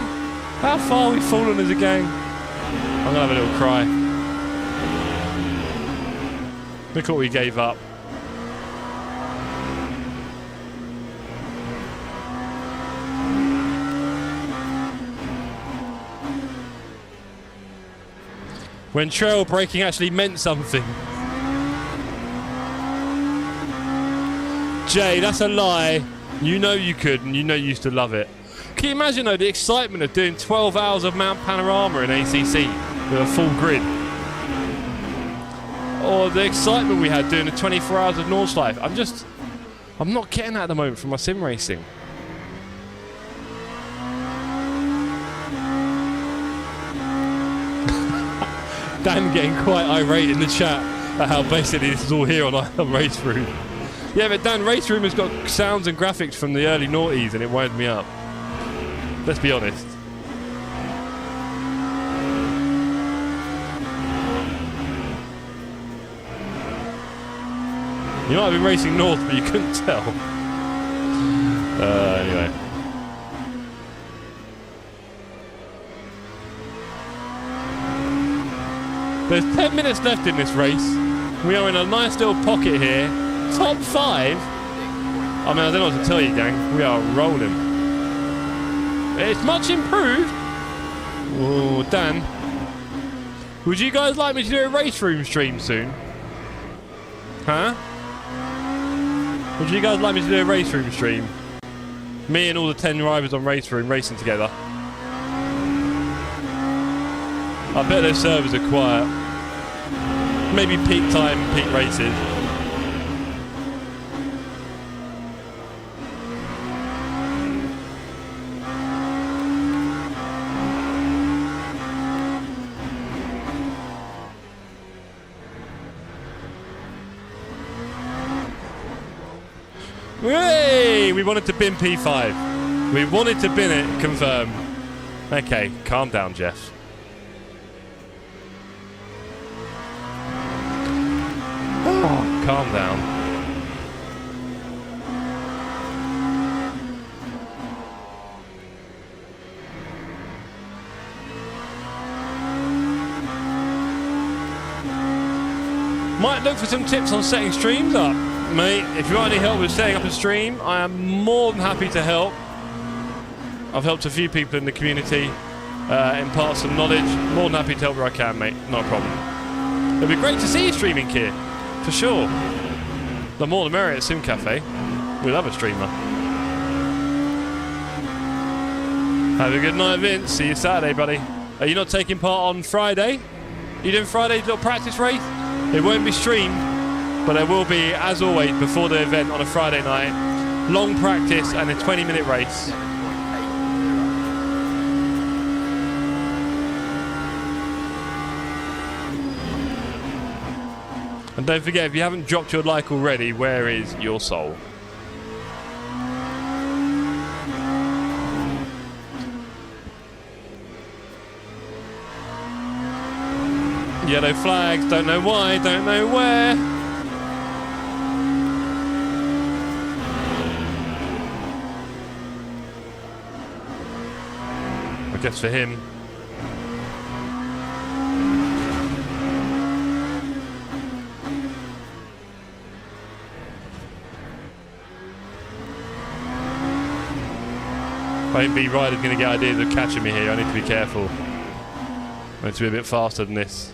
how far we've fallen as a gang. I'm gonna have a little cry. Look what we gave up. When trail braking actually meant something. Jay, that's a lie. You know you could, and you know you used to love it. Can you imagine though the excitement of doing 12 hours of Mount Panorama in ACC with a full grid? Or the excitement we had doing the 24 hours of Nordschleife. I'm not getting that at the moment from my sim racing. Dan getting quite irate in the chat at how basically this is all here on Race Room. Yeah, but Dan, Race Room has got sounds and graphics from the early noughties and it wound me up. Let's be honest. You might have been racing north, but you couldn't tell. Anyway. There's 10 minutes left in this race. We are in a nice little pocket here. Top 5. I mean, I don't know what to tell you, gang. We are rolling. It's much improved. Oh, Dan. Would you guys like me to do a Race Room stream soon? Huh? Would you guys like me to do a Race Room stream? Me and all the 10 drivers on Race Room racing together. I bet those servers are quiet. Maybe peak time, peak races. Hey, we wanted to bin P5. We wanted to bin it, confirmed. Okay, calm down, Jeff. Oh, calm down. Might look for some tips on setting streams up. Mate, if you want any help with setting up a stream, I am more than happy to help. I've helped a few people in the community, impart some knowledge. More than happy to help where I can, mate. Not a problem. It'd be great to see you streaming, Kid. For sure. The more the merrier at Sim Cafe. We love a streamer. Have a good night, Vince. See you Saturday, buddy. Are you not taking part on Friday? Are you doing Friday's little practice race? It won't be streamed, but there will be, as always, before the event on a Friday night. Long practice and a 20-minute race. And don't forget, if you haven't dropped your like already, where is your soul? Yellow flags, don't know why, don't know where. I guess for him. B Rider's going to get ideas of catching me here. I need to be careful. I need to be a bit faster than this.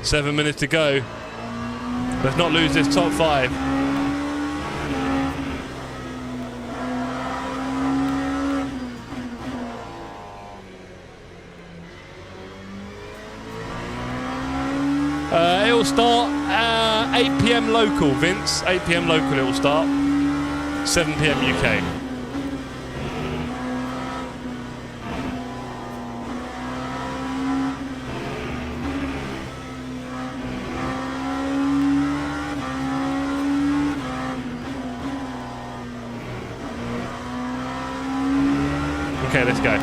7 minutes to go. Let's not lose this top 5. It'll start 8 PM local, Vince. 8 PM local it will start. 7 PM UK. Okay, let's go.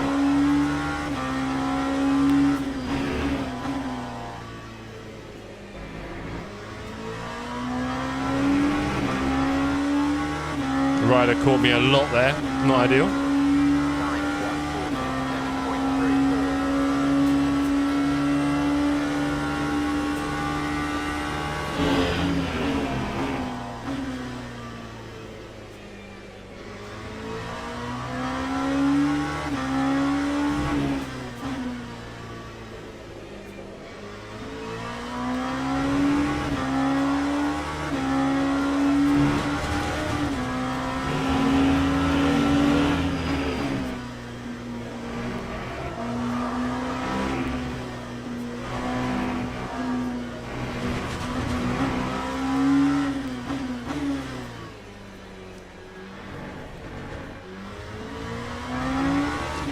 The rider caught me a lot there. Not ideal.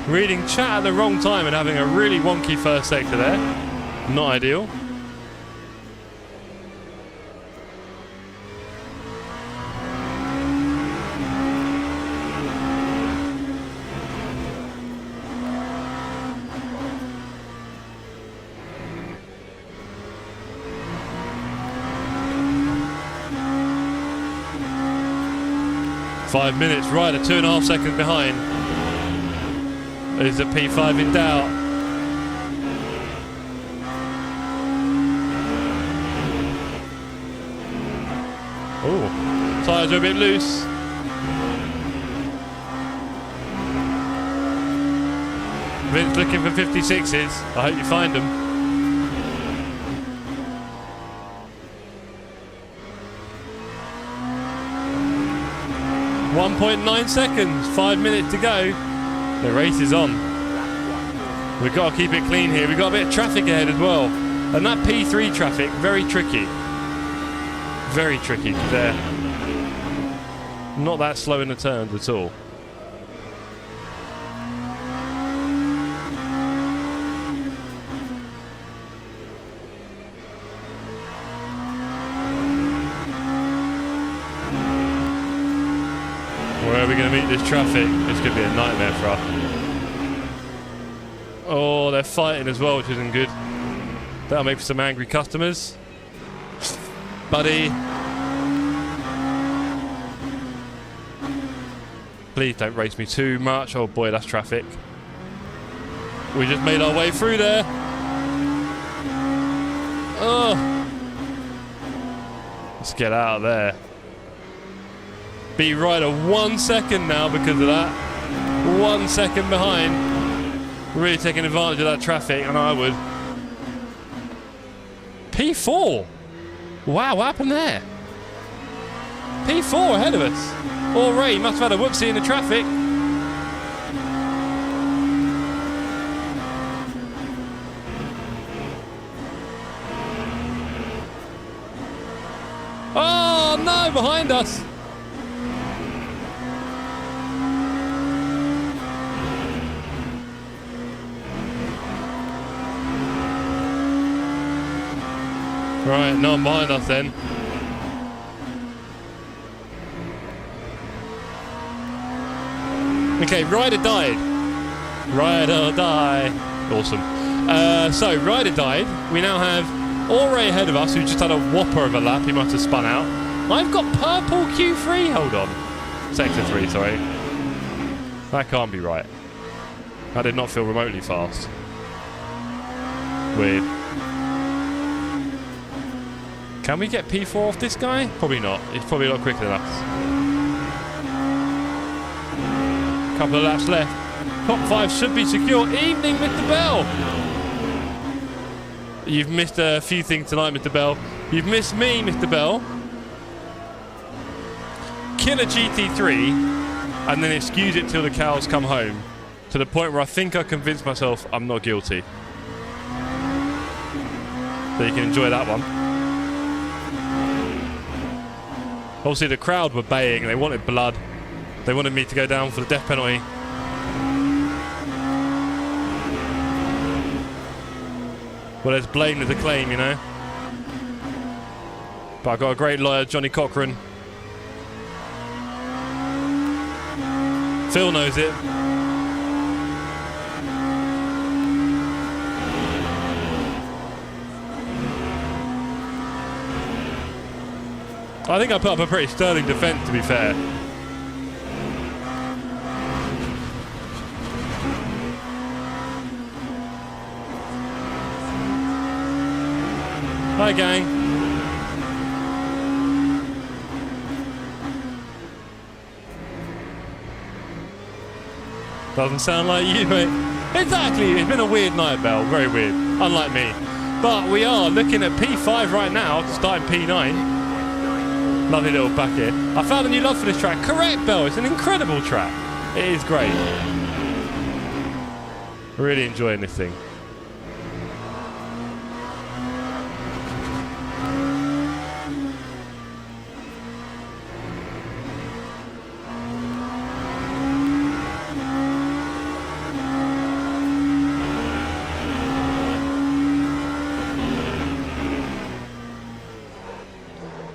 Reading chat at the wrong time and having a really wonky first sector there. Not ideal. Five minutes, Ryder 2.5 seconds behind. Is the P5 in doubt? Oh, tyres are a bit loose. Vince looking for 56s. I hope you find them. .9 seconds, 5 minutes to go. The race is on. We've got to keep it clean here. We've got a bit of traffic ahead as well. And that P3 traffic, very tricky. Very tricky because they're not that slow in the turns at all. we're going to meet this traffic, it's going to be a nightmare for us. Oh, they're fighting as well, which isn't good. That'll make for some angry customers. Buddy. Please don't race me too much. Oh boy, that's traffic. We just made our way through there. Oh. Let's get out of there. Be right at 1 second now because of that. 1 second behind. Really taking advantage of that traffic, and I would. P4. Wow, what happened there? P4 ahead of us. Or Ray must have had a whoopsie in the traffic. Oh no, behind us. Right, not behind us then. Okay, Ryder died. Ryder die. Awesome. So, Ryder died. We now have Ore ahead of us, who just had a whopper of a lap. He must have spun out. I've got purple Q3. Hold on. Sector 3, sorry. That can't be right. That did not feel remotely fast. Weird. Can we get P4 off this guy? Probably not. He's probably a lot quicker than us. Couple of laps left. Top 5 should be secure. Evening, Mr. Bell. You've missed a few things tonight, Mr. Bell. You've missed me, Mr. Bell. Kill a GT3 and then excuse it till the cows come home. To the point where I think I convinced myself I'm not guilty. So you can enjoy that one. Obviously the crowd were baying. They wanted blood. They wanted me to go down for the death penalty. Well, there's blame to the claim, you know. But I've got a great lawyer, Johnny Cochran. Phil knows it. I think I put up a pretty sterling defence, to be fair. Hi, gang. Doesn't sound like you, mate. Exactly. It's been a weird night, Bell. Very weird. Unlike me. But we are looking at P5 right now, starting P9. Lovely little back here. I found a new love for this track. Correct, Bell. It's an incredible track. It is great. Really enjoying this thing.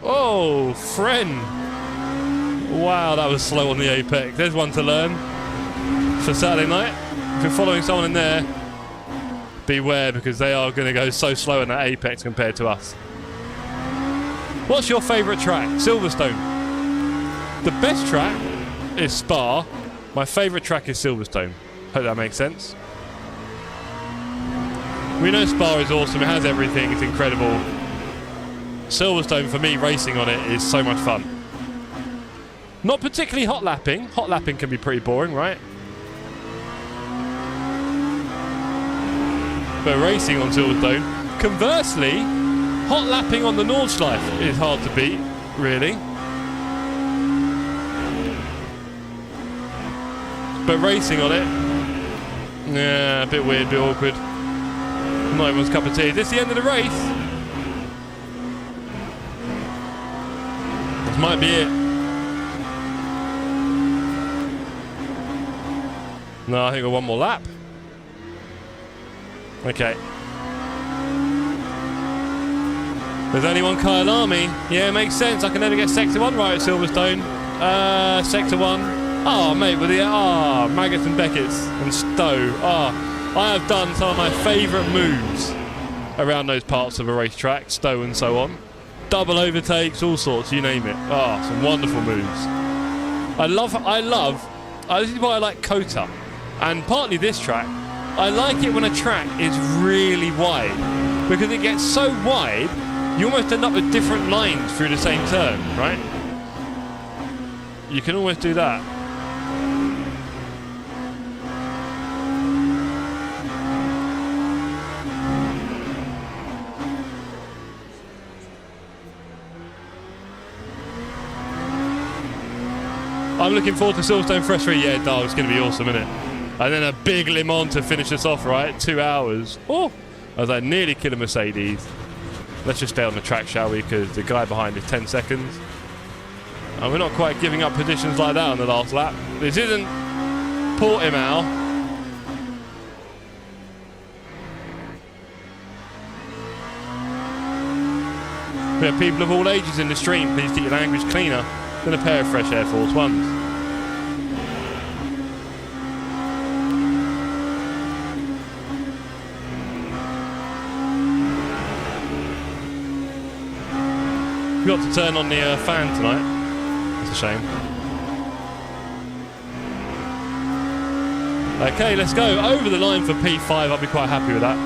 Oh, friend. Wow, that was slow on the apex. There's one to learn for Saturday night. If you're following someone in there, beware, because they are going to go so slow in that apex compared to us. What's your favourite track? Silverstone. The best track is Spa. My favourite track is Silverstone. Hope that makes sense. We know Spa is awesome. It has everything. It's incredible. Silverstone, for me, racing on it is so much fun. Not particularly hot lapping. Hot lapping can be pretty boring, right? But racing on Silverstone. Conversely, hot lapping on the Nordschleife is hard to beat, really. But racing on it, yeah, a bit weird, a bit awkward. Not everyone's cup of tea. Is this the end of the race? This might be it. No, I think we've got one more lap. Okay. There's only one Kyle Army. Yeah, it makes sense. I can never get Sector 1 right at Silverstone. Sector 1. Oh, mate, with the Maggots and Beckett's and Stowe. I have done some of my favourite moves around those parts of a racetrack, Stowe and so on. Double overtakes, all sorts, you name it. Some wonderful moves. This is why I like Kota, and partly this track. I like it when a track is really wide, because it gets so wide, you almost end up with different lines through the same turn, right? You can almost do that. I'm looking forward to Silverstone Fresh 3. Yeah, dog, it's going to be awesome, isn't it? And then a big Le Mans to finish us off, right? 2 hours. Oh, I was like, nearly kill a Mercedes. Let's just stay on the track, shall we? Because the guy behind is 10 seconds. And we're not quite giving up positions like that on the last lap. This isn't Portimao. We have people of all ages in the stream. Please keep your language cleaner than a pair of fresh Air Force Ones. We got to turn on the fan tonight. It's a shame. Okay, let's go over the line for P5. I'll be quite happy with that.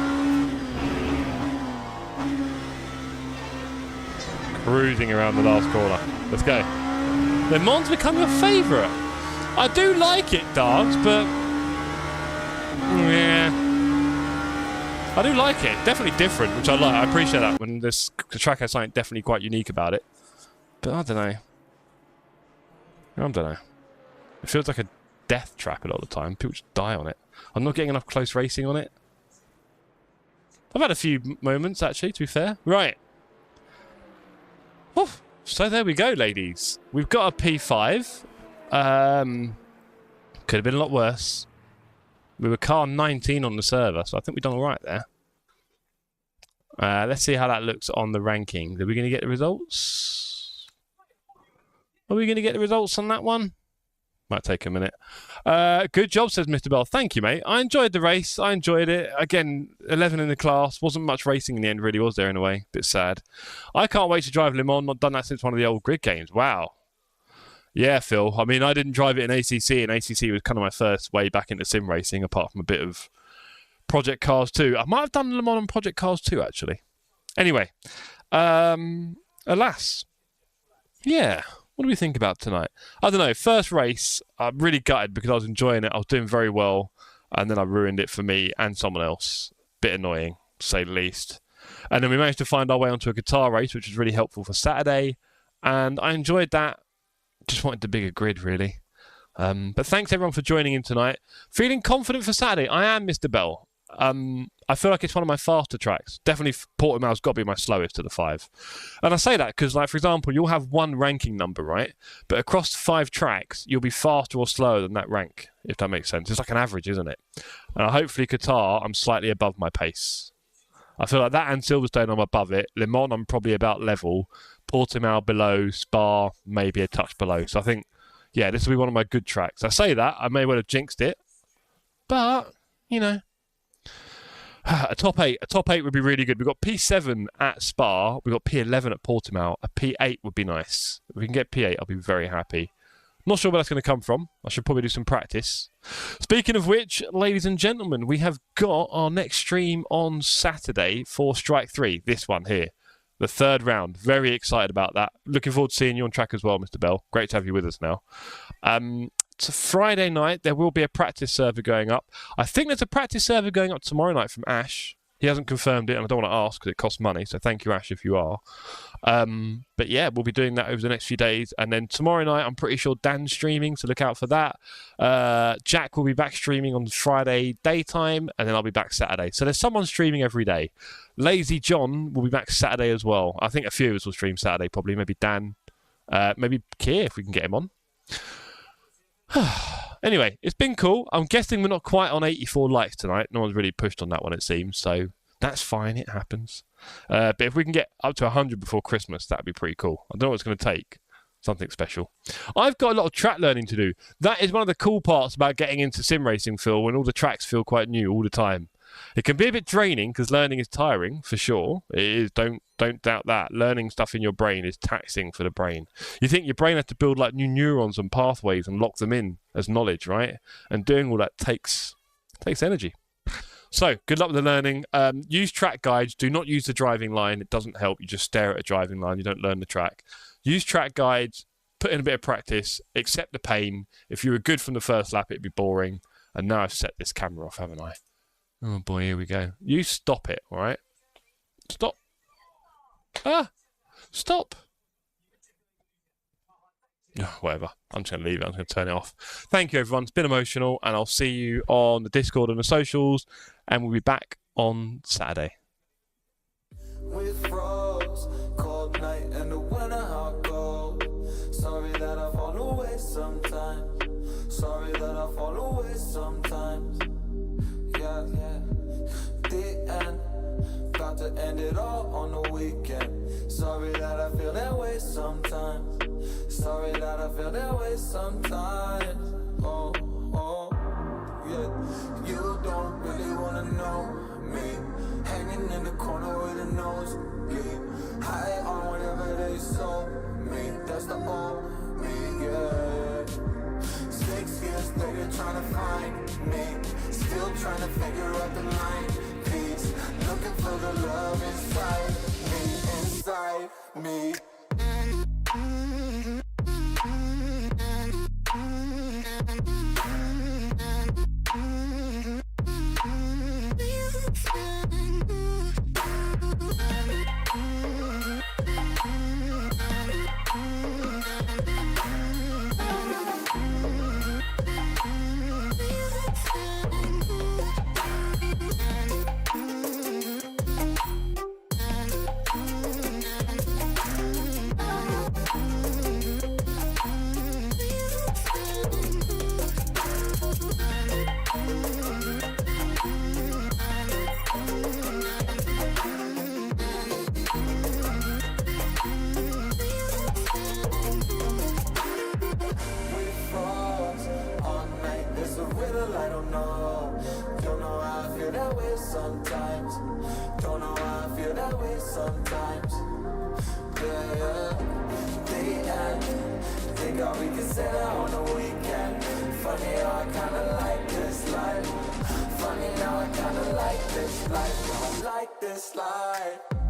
Cruising around the last corner. Let's go. Le Mans become your favourite. I do like it, Darks, but yeah, I do like it. Definitely different, which I like. I appreciate that when the track has something definitely quite unique about it. But I don't know. It feels like a death trap a lot of the time. People just die on it. I'm not getting enough close racing on it. I've had a few moments, actually, to be fair. Right. Woof. So there we go, ladies. We've got a P5. Could have been a lot worse. We were car 19 on the server, so I think we've done all right there. Let's see how that looks on the rankings. Are we going to get the results? Are we going to get the results on that one? Might take a minute. Good job, says Mr. Bell. Thank you, mate. I enjoyed the race. I enjoyed it. Again, 11 in the class. Wasn't much racing in the end, really, was there, in a way? Bit sad. I can't wait to drive Le Mans. Not done that since one of the old grid games. Wow. Yeah, Phil. I mean, I didn't drive it in ACC, and ACC was kind of my first way back into sim racing, apart from a bit of Project Cars 2. I might have done Le Mans on Project Cars 2, actually. Anyway. Alas. Yeah. What do we think about tonight? I don't know. First race, I'm really gutted because I was enjoying it. I was doing very well. And then I ruined it for me and someone else. Bit annoying, to say the least. And then we managed to find our way onto a guitar race, which was really helpful for Saturday. And I enjoyed that. Just wanted the bigger grid, really. But thanks, everyone, for joining in tonight. Feeling confident for Saturday. I am Mr. Bell. I feel like it's one of my faster tracks. Definitely Portimao's got to be my slowest of the 5. And I say that because, like, for example, you'll have one ranking number, right? But across 5 tracks, you'll be faster or slower than that rank, if that makes sense. It's like an average, isn't it? And hopefully Qatar, I'm slightly above my pace. I feel like that and Silverstone, I'm above it. Le Mans, I'm probably about level. Portimao below. Spa, maybe a touch below. So I think, yeah, this will be one of my good tracks. I say that. I may well have jinxed it. But, you know. A top 8 would be really good. We've got P7 at Spa. We've got P11 at Portimao. A P8 would be nice. If we can get P8, I'll be very happy. Not sure where that's going to come from. I should probably do some practice. Speaking of which, ladies and gentlemen, we have got our next stream on Saturday for Strike 3. This one here. The 3rd round. Very excited about that. Looking forward to seeing you on track as well, Mr. Bell. Great to have you with us now. It's a Friday night. There will be a practice server going up. I think there's a practice server going up tomorrow night from Ash. He hasn't confirmed it, and I don't want to ask because it costs money. So thank you, Ash, if you are. But yeah, we'll be doing that over the next few days. And then tomorrow night, I'm pretty sure Dan's streaming, so look out for that. Jack will be back streaming on Friday daytime, and then I'll be back Saturday. So there's someone streaming every day. Lazy John will be back Saturday as well. I think a few of us will stream Saturday, probably. Maybe Dan. Maybe Keir, if we can get him on. Anyway, it's been cool. I'm guessing we're not quite on 84 likes tonight. No one's really pushed on that one, it seems. So that's fine. It happens. But if we can get up to 100 before Christmas, that'd be pretty cool. I don't know what it's going to take. Something special. I've got a lot of track learning to do. That is one of the cool parts about getting into sim racing, Phil, when all the tracks feel quite new all the time. It can be a bit draining because learning is tiring, for sure. It is. Don't doubt that. Learning stuff in your brain is taxing for the brain. You think your brain has to build like new neurons and pathways and lock them in as knowledge, right? And doing all that takes energy. So, good luck with the learning. Use track guides. Do not use the driving line. It doesn't help. You just stare at a driving line. You don't learn the track. Use track guides. Put in a bit of practice. Accept the pain. If you were good from the first lap, it'd be boring. And now I've set this camera off, haven't I? Oh, boy, here we go. You stop it, all right? Stop. Stop. Oh, whatever. I'm just going to leave it. I'm going to turn it off. Thank you, everyone. It's been emotional, and I'll see you on the Discord and the socials, and we'll be back on Saturday. With frogs, cold night and the winter hot cold. Sorry that I fall away sometimes. Sorry that I fall away sometimes. Yeah. The end. About to end it all on the weekend. Sorry that I feel that way sometimes. Sorry that I feel that way sometimes. Oh, yeah. You don't really wanna know me. Hanging in the corner with a nosebleed. High on whatever they sold me. That's the old me, yeah. 6 years later trying to find me. Still trying to figure out the line piece. Looking for the love inside me. Sometimes, don't know why I feel that way sometimes. Yeah. The end. Think all we can say that on the weekend. Funny how I kinda like this life. Funny how I kinda like this life. Don't like this life.